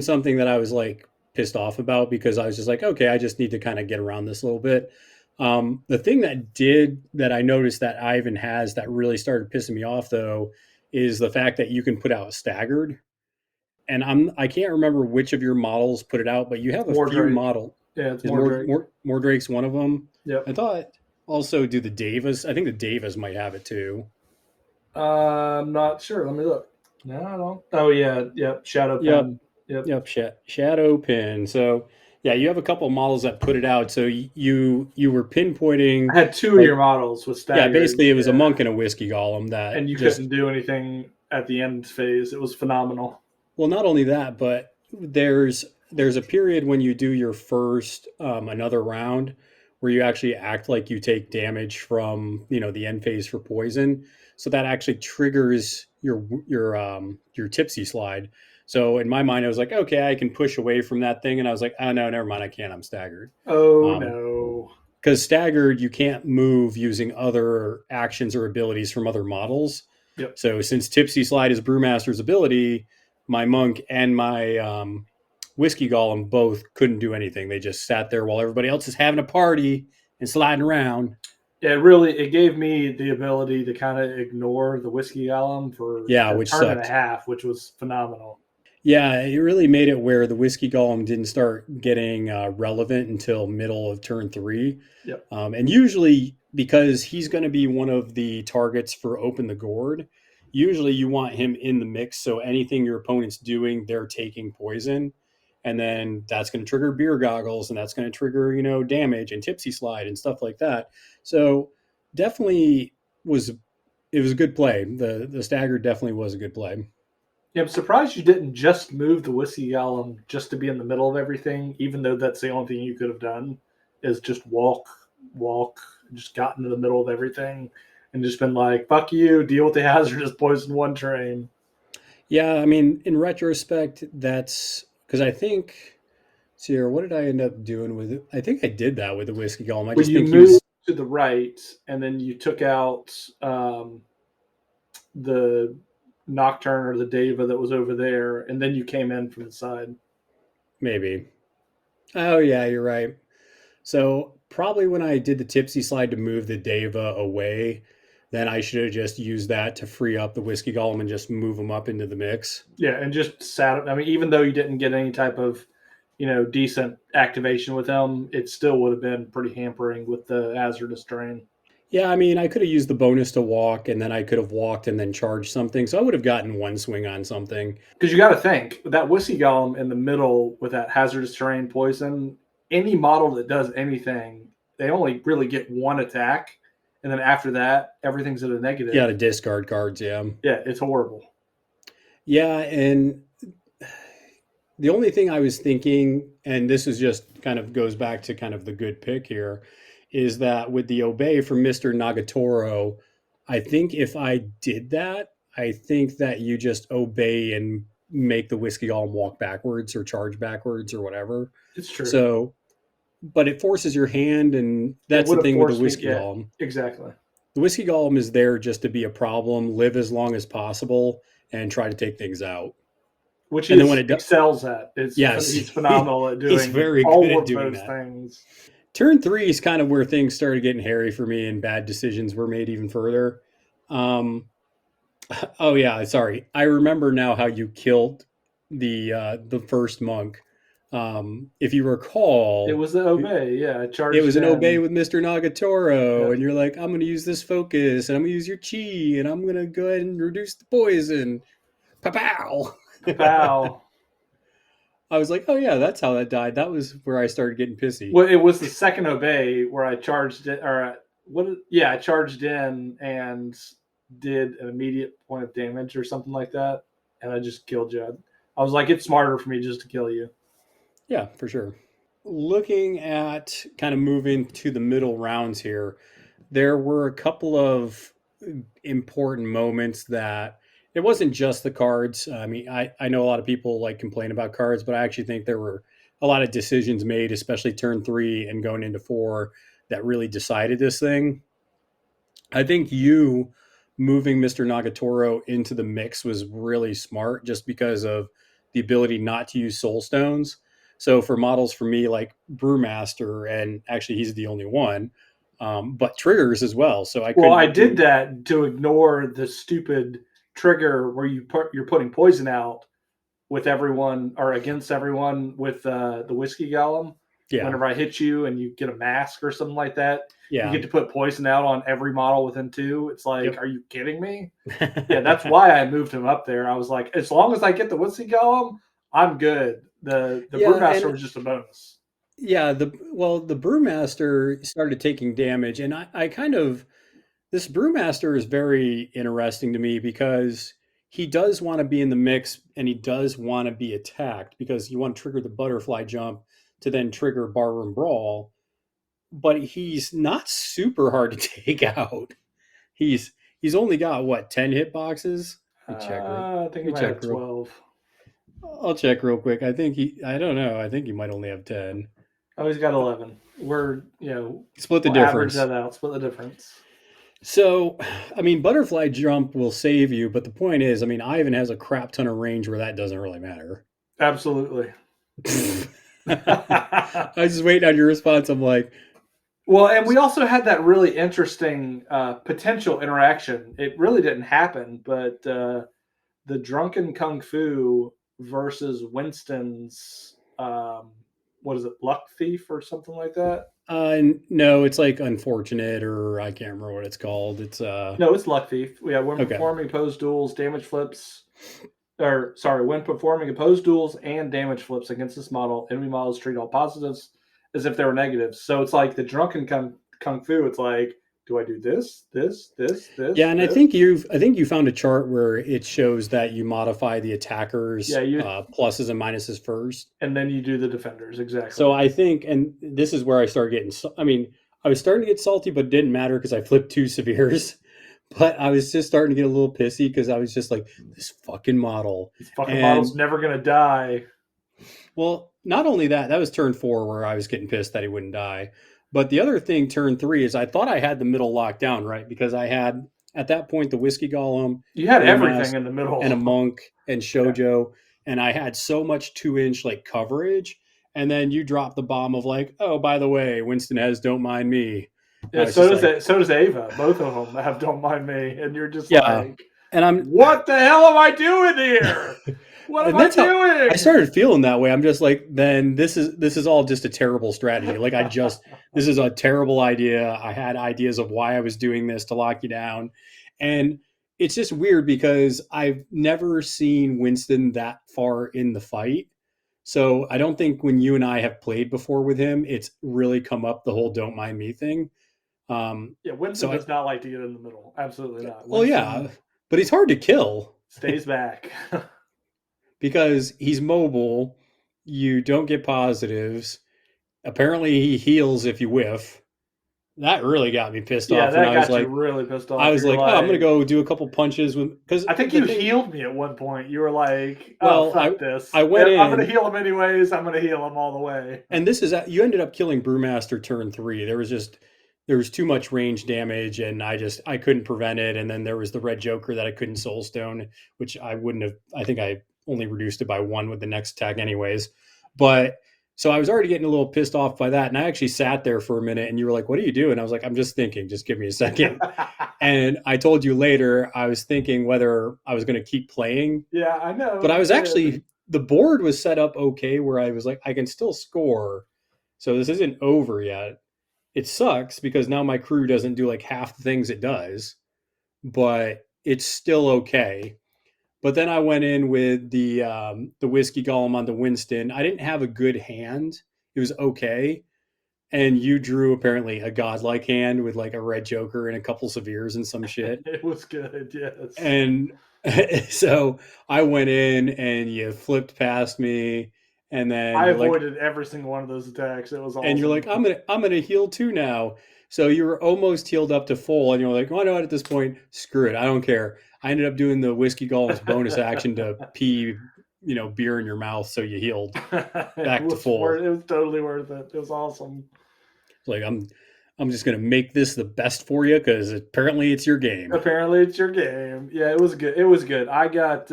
something that I was like pissed off about because I was just like, okay, I just need to kind of get around this a little bit. The thing that I noticed that Ivan has that really started pissing me off though is the fact that you can put out staggered. And I can't remember which of your models put it out, but you have a More few Drake. model. Yeah, it's Is more Drake. more Drake's one of them? Yep. I thought also do the Davas. I think the Davas might have it too. I'm not sure. Let me look. No, I don't. Oh yeah, yep. Shadow Yep. Pen. Yep. Yep, shadow pin. So yeah, you have a couple models that put it out. So you were pinpointing. I had two of like, your models with yeah, staggered. basically it was a monk and a whiskey golem that and you just couldn't do anything at the end phase. It was phenomenal. well, not only that, but there's a period when you do your first another round where you actually act like you take damage from the end phase for poison. So that actually triggers your tipsy slide. So in my mind, I was like, okay, I can push away from that thing, and I was like, oh no, never mind, I can't. I'm staggered. Oh no. Because staggered, you can't move using other actions or abilities from other models. Yep. So since tipsy slide is Brewmaster's ability, my monk and my whiskey golem both couldn't do anything. They just sat there while everybody else is having a party and sliding around. Yeah, it gave me the ability to kind of ignore the whiskey golem for a which turn and a sucked. half, which was phenomenal. Yeah, it really made it where the whiskey golem didn't start getting relevant until middle of turn 3. Yep. And usually, because he's going to be one of the targets for Open the Gourd, usually you want him in the mix. So anything your opponent's doing, they're taking poison. And then that's going to trigger beer goggles, and that's going to trigger, damage and tipsy slide and stuff like that. So definitely it was a good play. The stagger definitely was a good play. Yeah, I'm surprised you didn't just move the whiskey golem just to be in the middle of everything, even though that's the only thing you could have done is just walk, just got into the middle of everything and just been like, fuck you, deal with the hazardous poison one train. Yeah, I mean, in retrospect, that's because I think, see here, what did I end up doing with it? I think I did that with the whiskey golem. I just you think moved to the right, and then you took out the Nocturne or the Deva that was over there, and then you came in from the side. maybe. Oh, yeah, you're right. So probably when I did the tipsy slide to move the Deva away, then I should have just used that to free up the whiskey golem and just move them up into the mix. Yeah, and just sat. I mean, even though you didn't get any type of, decent activation with him, it still would have been pretty hampering with the hazardous terrain. Yeah, I mean, I could have used the bonus to walk, and then I could have walked and then charged something. So I would have gotten one swing on something. Because you got to think that whiskey golem in the middle with that hazardous terrain poison. Any model that does anything, they only really get one attack, and then after that, everything's at a negative. Yeah, to discard cards. Yeah. Yeah, it's horrible. Yeah, and the only thing I was thinking, and this is just kind of goes back to kind of the good pick here, is that with the obey from Mr. Nagatoro, I think if I did that, I think that you just obey and make the whiskey golem walk backwards or charge backwards or whatever. It's true. So, but it forces your hand, and that's the thing with the whiskey golem. Exactly. The whiskey golem is there just to be a problem, live as long as possible, and try to take things out. Which he excels at. He's phenomenal at doing he's very all good at of doing those that. things. Turn 3 is kind of where things started getting hairy for me, and bad decisions were made even further. Oh yeah, sorry. I remember now how you killed the first monk. If you recall, It was the obey. Yeah, I charged. it was an in. obey with Mr. Nagatoro, Yep. and you're like, I'm going to use this focus, and I'm going to use your chi, and I'm going to go ahead and reduce the poison. Pow! Pow. I was like, oh yeah, that's how that died. That was where I started getting pissy. Well, it was the second obey where I charged it, or I charged in and did an immediate point of damage or something like that, and I just killed you. I was like, it's smarter for me just to kill you. Yeah, for sure. Looking at kind of moving to the middle rounds here, there were a couple of important moments that it wasn't just the cards. I mean, I know a lot of people like complain about cards, but I actually think there were a lot of decisions made, especially turn 3 and going into 4, that really decided this thing. I think you moving Mr. Nagatoro into the mix was really smart just because of the ability not to use soul stones. So for models for me like Brewmaster, and actually he's the only one, but triggers as well. So I Well, couldn't I did that to ignore the stupid trigger where you're putting poison out with everyone or against everyone with the whiskey golem. Yeah. Whenever I hit you and you get a mask or something like that, Yeah. you get to put poison out on every model within 2. It's like, Yep. Are you kidding me? Yeah, that's why I moved him up there. I was like, as long as I get the whiskey golem, I'm good. The Brewmaster was just a bonus. Yeah, the Brewmaster started taking damage, and I kind of this Brewmaster is very interesting to me because he does want to be in the mix and he does want to be attacked because you want to trigger the butterfly jump to then trigger Barroom Brawl, but he's not super hard to take out. He's only got what 10 hitboxes. I think he might have 12. I'll check real quick. I don't know. I think he might only have 10. Oh, he's got 11. We're split the difference. Average that out. Split the difference. So, I mean, butterfly jump will save you, but the point is, I mean, Ivan has a crap ton of range where that doesn't really matter. Absolutely. I was just waiting on your response. I'm like, well, and we also had that really interesting potential interaction. It really didn't happen, but the Drunken Kung Fu versus Winston's, what is it, Luck Thief or something like that? No, it's like Unfortunate, or I can't remember what it's called. It's no, it's Luck Thief. Yeah, when performing opposed duels, damage flips, when performing opposed duels and damage flips against this model, enemy models treat all positives as if they were negatives. So it's like the Drunken Kung Fu. It's like, do I do this? Yeah, and this? I think you found a chart where it shows that you modify the attackers pluses and minuses first, and then you do the defenders. Exactly. So I think, and this is where I started getting. I mean, I was starting to get salty, but it didn't matter because I flipped 2 severes. But I was just starting to get a little pissy because I was just like, this fucking model. This fucking model's never gonna die. Well, not only that was turn 4 where I was getting pissed that he wouldn't die. But the other thing, turn 3, is I thought I had the middle locked down, right? Because I had, at that point, the Whiskey Golem. You had everything in the middle. And a Monk and Shoujo. Yeah. And I had so much 2-inch like coverage. And then you dropped the bomb of like, oh, by the way, Winston has Don't Mind Me. Yeah, so does Ava. Both of them have Don't Mind Me. And you're just like, and what the hell am I doing here? What am I doing? I started feeling that way. I'm just like, then this is all just a terrible strategy. Like this is a terrible idea. I had ideas of why I was doing this to lock you down. And it's just weird because I've never seen Winston that far in the fight. So I don't think when you and I have played before with him, it's really come up the whole Don't Mind Me thing. Winston does not like to get in the middle. Absolutely not. Well, yeah, but he's hard to kill. Stays back. Because he's mobile, you don't get positives. Apparently, he heals if you whiff. That really got me pissed off. Yeah, that got you really pissed off. I was like, I'm going to go do a couple punches because I think you healed me at one point. You were like, "Oh, fuck this! I went in. I'm going to heal him anyways. I'm going to heal him all the way." And this is you ended up killing Brewmaster turn 3. There was too much range damage, and I couldn't prevent it. And then there was the Red Joker that I couldn't Soulstone, which I wouldn't have. I think I only reduced it by 1 with the next attack anyways. But so I was already getting a little pissed off by that. And I actually sat there for a minute and you were like, what are you doing? I was like, I'm just thinking, just give me a second. And I told you later, I was thinking whether I was going to keep playing. Yeah, I know. But I was actually, the board was set up okay where I was like, I can still score. So this isn't over yet. It sucks because now my crew doesn't do like half the things it does, but it's still okay. But then I went in with the Whiskey Golem on the Winston. I didn't have a good hand. It was okay. And you drew apparently a godlike hand with like a Red Joker and a couple Severes and some shit. It was good, yes. And so I went in and you flipped past me. And then I avoided every single one of those attacks. It was awesome. And you're like, I'm gonna heal too now. So you were almost healed up to full, and you're like, oh no, at this point, screw it, I don't care. I ended up doing the Whiskey Golem's bonus action to pee, beer in your mouth, so you healed back to full. It was totally worth it. It was awesome. Like I'm I'm just going to make this the best for you because apparently it's your game. Apparently, it's your game. Yeah, it was good. It was good. I got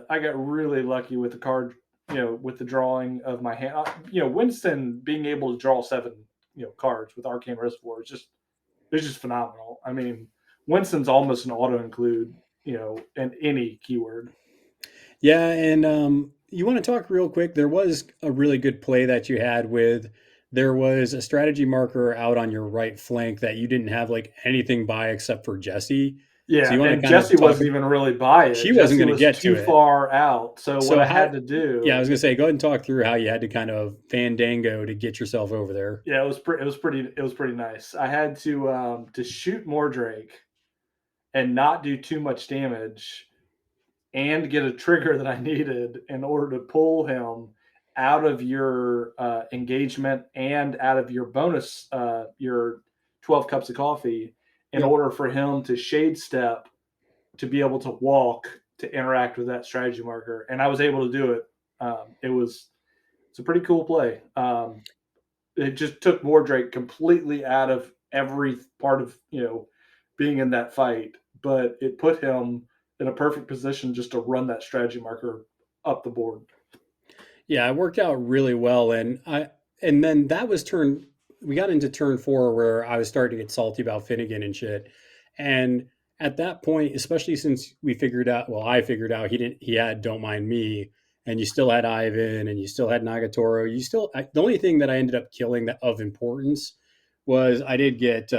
really lucky with the card, with the drawing of my hand. Winston being able to draw 7, cards with Arcane Reservoir is just phenomenal. I mean, Winston's almost an auto include, in any keyword. Yeah, and you want to talk real quick? There was a really good play that you had with. There was a strategy marker out on your right flank that you didn't have like anything by except for Jesse. So Yeah, you want to and kind of Jesse talk. wasn't even really by it. She wasn't Jesse going to was get too to it. far out. So what So I how- had to do, Yeah, I was going to say, go ahead and talk through how you had to kind of fandango to get yourself over there. yeah, it was pretty nice. I had to shoot Mordrake and not do too much damage and get a trigger that I needed in order to pull him out of your engagement and out of your bonus, your 12 cups of coffee, in order for him to shade step to be able to walk to interact with that strategy marker. And I was able to do it. It's a pretty cool play. It just took Mordrake completely out of every part of, being in that fight, but it put him in a perfect position just to run that strategy marker up the board. Yeah, it worked out really well, and then that was turn. We got into turn 4 where I was starting to get salty about Finnegan and shit, and at that point, especially since we figured out, well, I figured out he had Don't Mind Me, and you still had Ivan, and you still had Nagatoro. The only thing that I ended up killing that of importance was I did get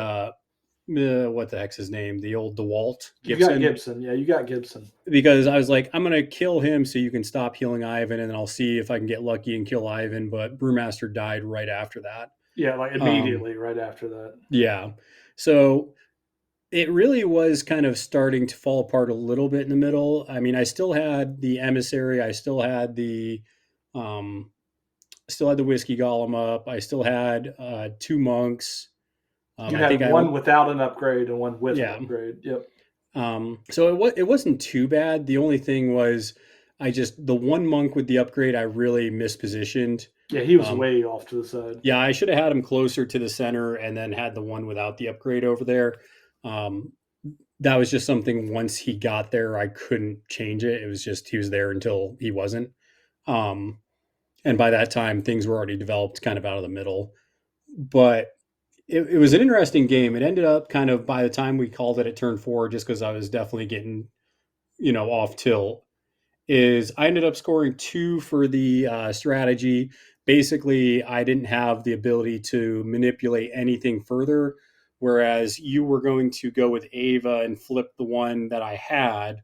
what the heck's his name, the old DeWalt Gibson. You got Gibson, yeah, you got Gibson. Because I was like, I'm gonna kill him so you can stop healing Ivan, and then I'll see if I can get lucky and kill Ivan. But Brewmaster died right after that. Yeah, like immediately right after that. Yeah, so it really was kind of starting to fall apart a little bit in the middle. I mean, I still had the emissary, I still had the whiskey golem up, I still had 2 monks. You had one without an upgrade and one with an upgrade. Yep. So it wasn't too bad. The only thing was the one monk with the upgrade I really mispositioned. Yeah, he was way off to the side. Yeah, I should have had him closer to the center and then had the one without the upgrade over there. That was just something once he got there, I couldn't change it. It was just he was there until he wasn't. And by that time, things were already developed kind of out of the middle. But it was an interesting game. It ended up kind of by the time we called it at turn 4, just because I was definitely getting, off tilt, is I ended up scoring 2 for the strategy. Basically, I didn't have the ability to manipulate anything further, whereas you were going to go with Ava and flip the one that I had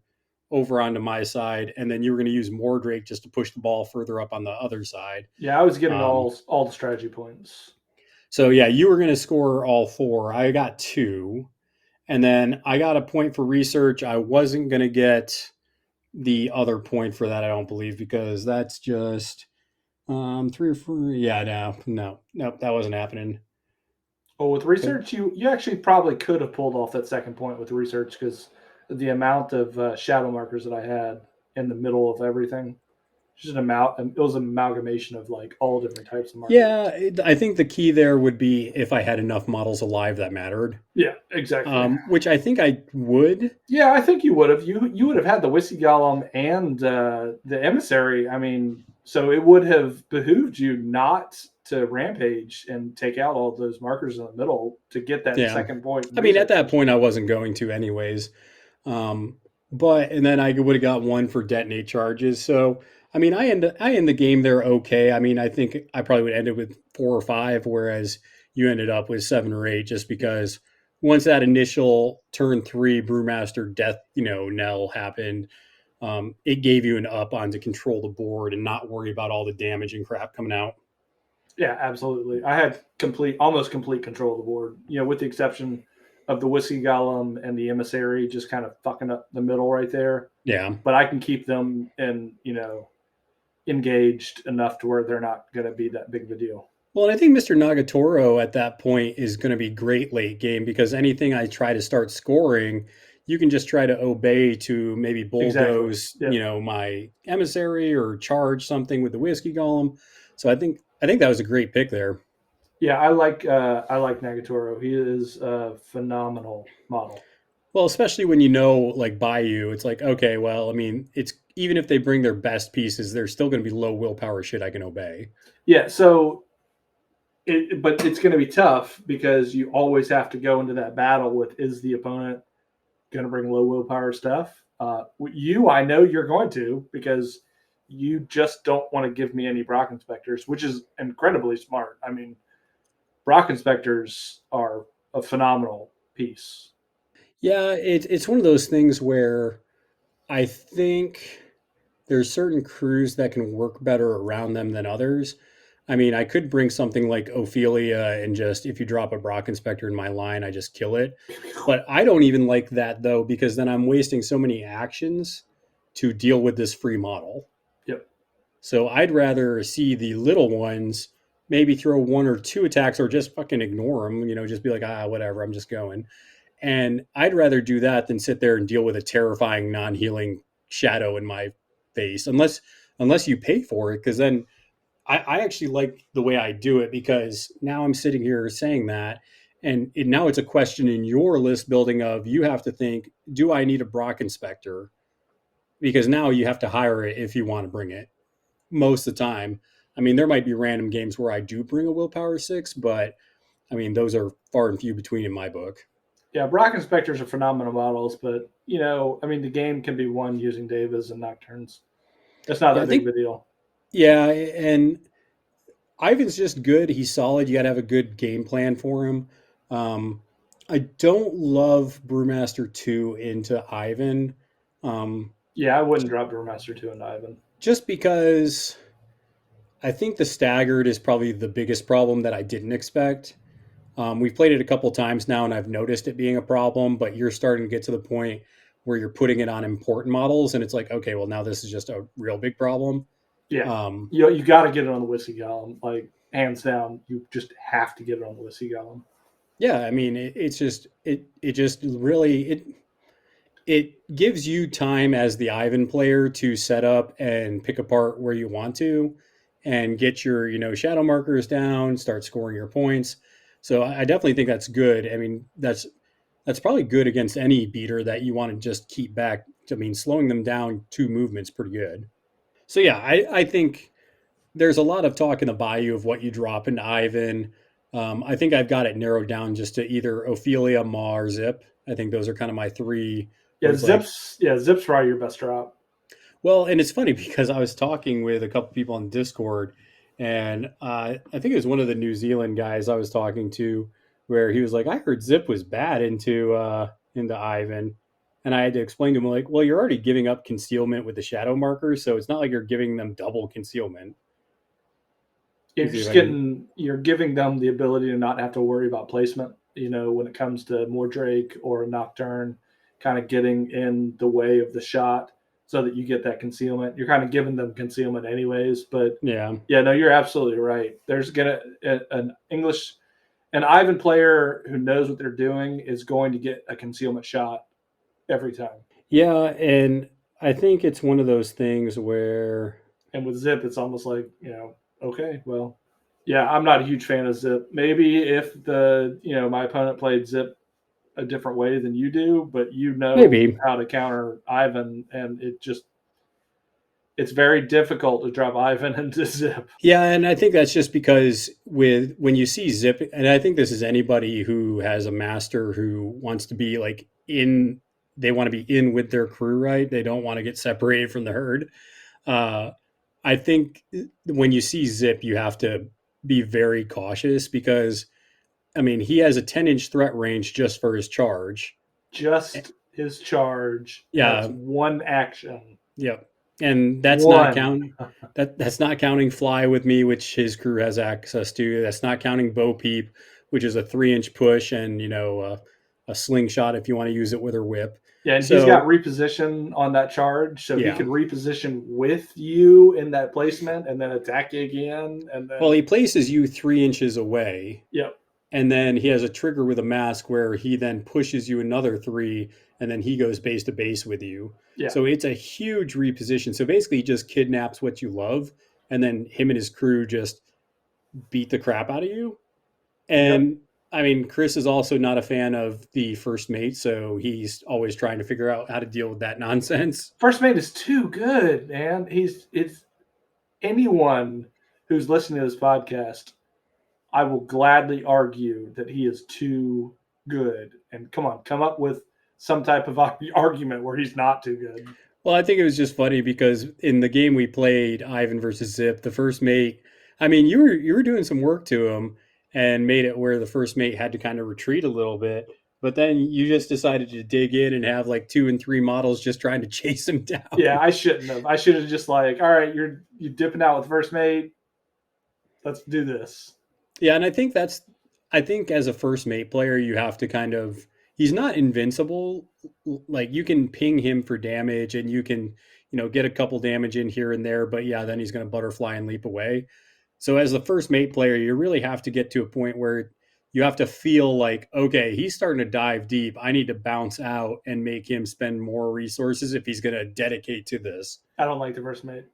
over onto my side, and then you were going to use Mordrake just to push the ball further up on the other side. Yeah, I was getting all the strategy points. So yeah, you were going to score all 4. I got 2. And then I got a point for research. I wasn't going to get the other point for that, I don't believe, because that's just 3 or 4. Yeah, no, that wasn't happening. Well, with research, you actually probably could have pulled off that second point with research because the amount of shadow markers that I had in the middle of everything. Just it was an amalgamation of like all different types of markers. Yeah, I think the key there would be if I had enough models alive that mattered. Yeah, exactly. Which I think I would. Yeah, I think you would have. You would have had the Whiskey Golem and the Emissary. I mean, so it would have behooved you not to rampage and take out all those markers in the middle to get that second point. I mean, at that point, I wasn't going to anyways. But then I would have got 1 for detonate charges. So I mean, I end the game there okay. I mean, I think I probably would end it with 4 or 5, whereas you ended up with 7 or 8, just because once that initial turn 3 Brewmaster death, knell happened, it gave you an up on to control the board and not worry about all the damage and crap coming out. Yeah, absolutely. I had almost complete control of the board, with the exception of the Whiskey Golem and the Emissary just kind of fucking up the middle right there. Yeah. But I can keep them engaged enough to where they're not going to be that big of a deal. Well, and I think Mr. Nagatoro at that point is going to be great late game because anything I try to start scoring, you can just try to obey to maybe bulldoze, my Emissary or charge something with the Whiskey Golem. So I think that was a great pick there. Yeah, I like Nagatoro. He is a phenomenal model. Well, especially when you know, like Bayou, it's like, okay, well, I mean, it's even if they bring their best pieces, there's still going to be low willpower shit I can obey. Yeah, so but it's going to be tough because you always have to go into that battle with is the opponent going to bring low willpower stuff? I know you're going to because you just don't want to give me any Brock Inspectors, which is incredibly smart. I mean, Brock Inspectors are a phenomenal piece. Yeah, it's one of those things where I think there's certain crews that can work better around them than others. I mean, I could bring something like Ophelia and just if you drop a Brock Inspector in my line, I just kill it. But I don't even like that though, because then I'm wasting so many actions to deal with this free model. Yep. So I'd rather see the little ones maybe throw one or two attacks or just fucking ignore them, just be like, whatever, I'm just going. And I'd rather do that than sit there and deal with a terrifying non-healing shadow in my face, unless you pay for it. Because then I actually like the way I do it because now I'm sitting here saying that, and now it's a question in your list building of you have to think, do I need a Brock Inspector? Because now you have to hire it if you want to bring it. Most of the time, I mean, there might be random games where I do bring a Willpower 6, but I mean, those are far and few between in my book. Yeah, Brock Inspectors are phenomenal models, but I mean, the game can be won using Davis and Nocturnes. It's not Yeah, I that big of think, a deal. yeah, and Ivan's just good. He's solid. You got to have a good game plan for him. Um, I don't love Brewmaster 2 into Ivan, um, Yeah, I wouldn't drop Brewmaster 2 and Ivan. just because I think the staggered is probably the biggest problem that I didn't expect. We've played it a couple times now, and I've noticed it being a problem. But you're starting to get to the point where you're putting it on important models, and it's like, okay, well, now this is just a real big problem. Yeah, Um, you got to get it on the Whiskey Golem, like hands down. You just have to get it on the Whiskey Golem. yeah, I mean, it's just it just really it gives you time as the Ivan player to set up and pick apart where you want to, and get your shadow markers down, start scoring your points. So I definitely think that's good. I mean, that's probably good against any beater that you want to just keep back. I mean, slowing them down 2 movements pretty good. So yeah, I think there's a lot of talk in the Bayou of what you drop into Ivan. I think I've got it narrowed down just to either Ophelia, Ma, or Zip. I think those are kind of my three. Where Yeah, it's like, Zip's probably your best drop. well, and it's funny because I was talking with a couple people on Discord, and I think it was one of the New Zealand guys I was talking to, where he was like, "I heard Zip was bad into Ivan," and I had to explain to him like, "Well, you're already giving up concealment with the shadow markers, so it's not like you're giving them double concealment." You're giving them the ability to not have to worry about placement. When it comes to Mordrake or a Nocturne, kind of getting in the way of the shot so that you get that concealment. You're kind of giving them concealment anyways. But Yeah, no, you're absolutely right. There's an Ivan player who knows what they're doing is going to get a concealment shot every time. yeah, and I think it's one of those things where And with Zip, it's almost like, okay, well, yeah, I'm not a huge fan of Zip. Maybe if my opponent played Zip a different way than you do, but maybe. how to counter Ivan, and it's very difficult to drop Ivan into Zip. Yeah, and I think that's just because when you see Zip, and I think this is anybody who has a master who wants to be like they want to be in with their crew, right? They don't want to get separated from the herd. Uh, I think when you see Zip, you have to be very cautious because, I mean, he has a 10-inch threat range just for his charge. Just his charge. Yeah. That's one action. Yep. And that's that's not counting Fly with Me, which his crew has access to. That's not counting Bo Peep, which is a 3-inch push and a slingshot if you want to use it with her whip. Yeah, and he's got reposition on that charge, so he could reposition with you in that placement and then attack you again. And then, well, he places you 3 inches away. Yep. And then he has a trigger with a mask where he then pushes you another 3, and then he goes base to base with you. Yeah. So it's a huge reposition. So basically, he just kidnaps what you love, and then him and his crew just beat the crap out of you. And I mean, Chris is also not a fan of the first mate, so he's always trying to figure out how to deal with that nonsense. First mate is too good, man. It's anyone who's listening to this podcast, I will gladly argue that he is too good. And come on, come up with some type of argument where he's not too good. Well, I think it was just funny because in the game we played, Ivan versus Zip, the first mate, I mean, you were doing some work to him and made it where the first mate had to kind of retreat a little bit. But then you just decided to dig in and have like 2 and 3 models just trying to chase him down. Yeah, I shouldn't have. I should have just like, all right, you're dipping out with first mate. Let's do this. Yeah, and I think as a first mate player, you have to kind of, he's not invincible. Like you can ping him for damage and you can, get a couple damage in here and there, but yeah, then he's going to butterfly and leap away. So as the first mate player, you really have to get to a point where you have to feel like, okay, he's starting to dive deep. I need to bounce out and make him spend more resources if he's going to dedicate to this. I don't like the first mate.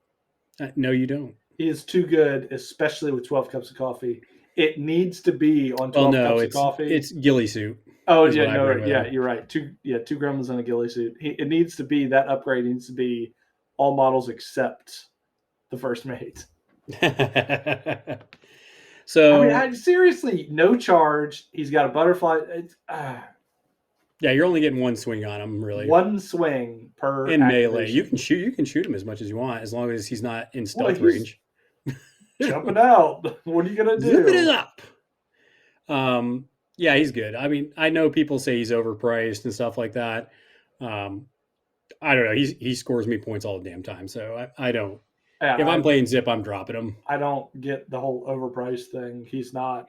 No, you don't. He is too good, especially with 12 cups of coffee. It needs to be on 12 cups of coffee. It's ghillie suit. Oh, yeah, no, yeah, you're right. Two gremlins and a ghillie suit. It needs to be, that upgrade needs to be all models except the first mate. So I mean, seriously, no charge. He's got a butterfly. Yeah, you're only getting one swing on him, really. One swing per in activation. melee. You can shoot him as much as you want, as long as he's not in stealth range. Jumping out. What are you gonna do? Zip it up. Yeah, he's good. I mean, I know people say he's overpriced and stuff like that. I don't know. He scores me points all the damn time, so I don't. Yeah, if I'm playing Zip, I'm dropping him. I don't get the whole overpriced thing. He's not.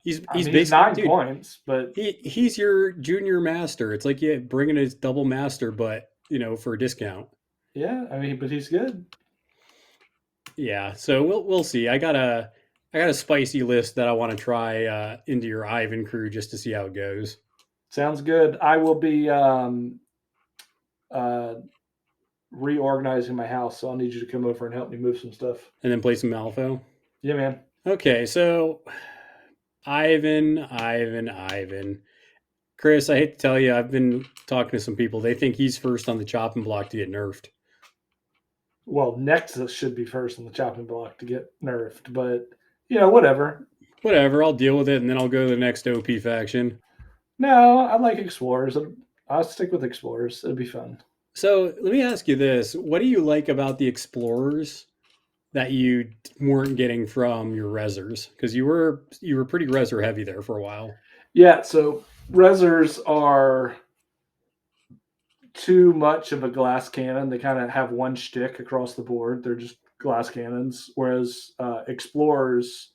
He's basically 9 points, but he's your junior master. It's like bringing his double master, but for a discount. Yeah, I mean, but he's good. Yeah, so we'll see. I got a spicy list that I want to try into your Ivan crew just to see how it goes. Sounds good. I will be reorganizing my house, so I'll need you to come over and help me move some stuff. And then play some Malifaux? Yeah, man. Okay, so Ivan. Chris, I hate to tell you, I've been talking to some people. They think he's first on the chopping block to get nerfed. Well, Nexus should be first on the chopping block to get nerfed, but whatever. Whatever, I'll deal with it, and then I'll go to the next OP faction. No, I like Explorers. I'll stick with Explorers. It'll be fun. So let me ask you this. What do you like about the Explorers that you weren't getting from your Rezzers? Because you were pretty Rezzer heavy there for a while. Yeah, so Rezzers are too much of a glass cannon. They kind of have one shtick across the board. They're just glass cannons. Whereas Explorers,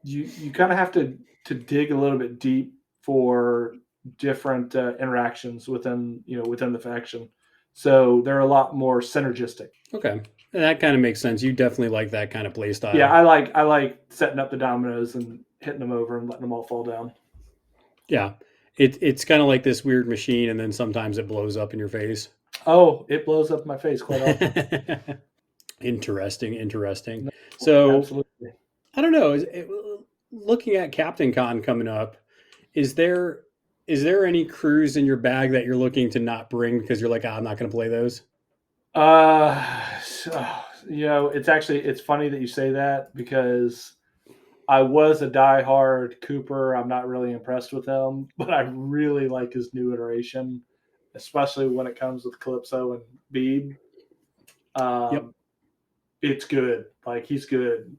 you kind of have to dig a little bit deep for different interactions within the faction. So they're a lot more synergistic. Okay. That kind of makes sense. You definitely like that kind of play style. Yeah, I like setting up the dominoes and hitting them over and letting them all fall down. Yeah. It's kind of like this weird machine, and then sometimes it blows up in your face. Oh, it blows up in my face quite often. Interesting. No, So, absolutely. I don't know. Looking at Captain Con coming up, is there any crews in your bag that you're looking to not bring because you're like, I'm not going to play those? It's funny that you say that because I was a diehard Cooper. I'm not really impressed with him, but I really like his new iteration, especially when it comes with Calypso and Beeb. Yep. It's good. Like, he's good.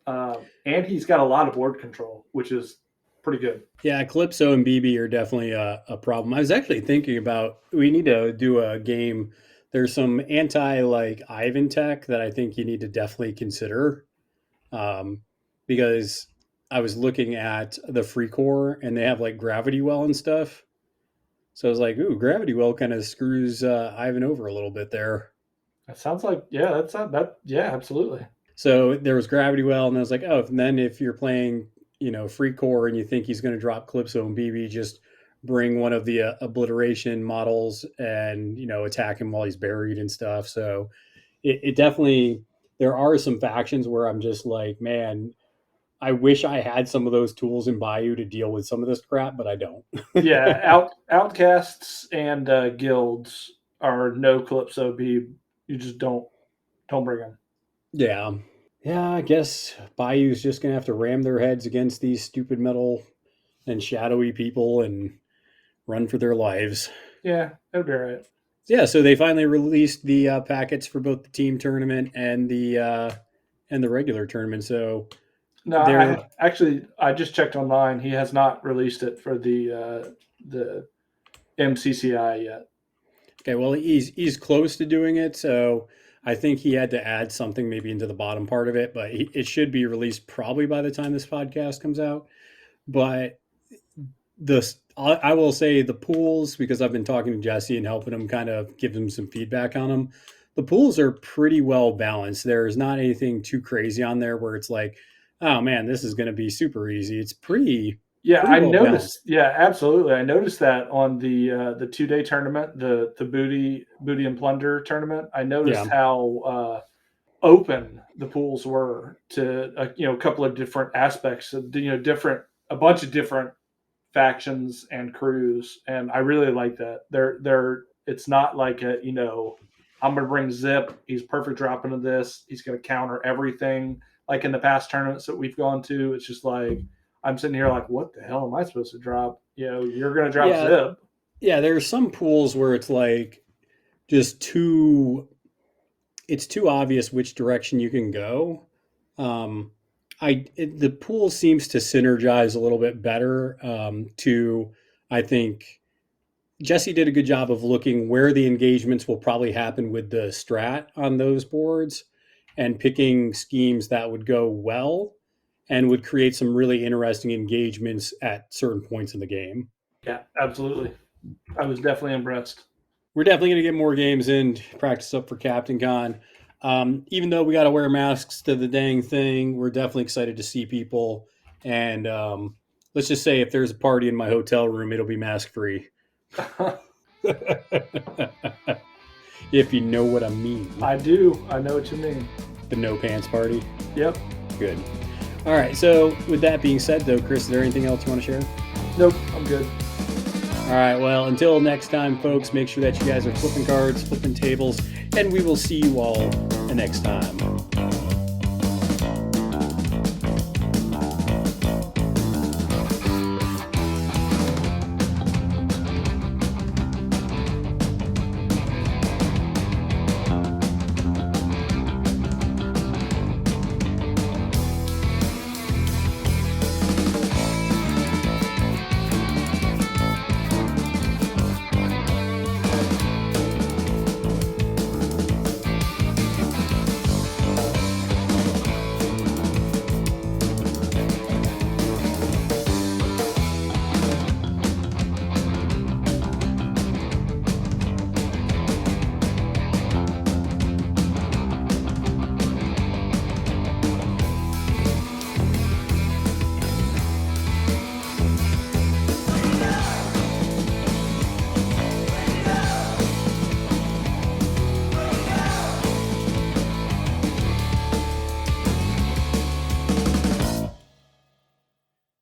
And he's got a lot of board control, which is pretty good. Yeah, Calypso and BB are definitely a problem. I was actually thinking about, we need to do a game. There's some Ivan tech that I think you need to definitely consider. Because I was looking at the Free Core and they have like Gravity Well and stuff. So I was like, ooh, Gravity Well kind of screws Ivan over a little bit there. That sounds like, absolutely. So there was Gravity Well, and I was like, oh, and then if you're playing, Free Core and you think he's going to drop Calypso and BB, just bring one of the obliteration models and, attack him while he's buried and stuff. So it definitely, there are some factions where I'm just like, man, I wish I had some of those tools in Bayou to deal with some of this crap, but I don't. Yeah, outcasts and guilds are no Calypso B. You just don't bring them. Yeah. Yeah, I guess Bayou's just going to have to ram their heads against these stupid metal and shadowy people and run for their lives. Yeah, it'll be all right. Yeah, so they finally released the packets for both the team tournament and the regular tournament. So No, I just checked online. He has not released it for the MCCI yet. okay, well he's close to doing it, so I think he had to add something maybe into the bottom part of it, but it should be released probably by the time this podcast comes out. But I will say the pools, because I've been talking to Jesse and helping him kind of give him some feedback on them. The pools are pretty well balanced. There's not anything too crazy on there where it's like, oh man, this is going to be super easy. It's pretty. Yeah, pretty I well noticed. balanced. Yeah, absolutely. I noticed that on the 2-day tournament, the booty and plunder tournament. I noticed how open the pools were to a couple of different aspects of a bunch of different factions and crews, and I really like that. It's not like I'm gonna bring Zip, he's perfect dropping to this, he's gonna counter everything like in the past tournaments that we've gone to. It's just like I'm sitting here like, what the hell am I supposed to drop? You're gonna drop Zip. Yeah, there's some pools where it's like just it's too obvious which direction you can go. The pool seems to synergize a little bit better. I think Jesse did a good job of looking where the engagements will probably happen with the strat on those boards and picking schemes that would go well and would create some really interesting engagements at certain points in the game. Yeah, absolutely. I was definitely impressed. We're definitely going to get more games in, practice up for Captain Con. Even though we got to wear masks to the dang thing, we're definitely excited to see people. And let's just say if there's a party in my hotel room, it'll be mask free. If you know what I mean. I do. I know what you mean. The no pants party? Yep. Good. All right. So with that being said, though, Chris, is there anything else you want to share? Nope. I'm good. All right. Well, until next time, folks, make sure that you guys are flipping cards, flipping tables, and we will see you all next time.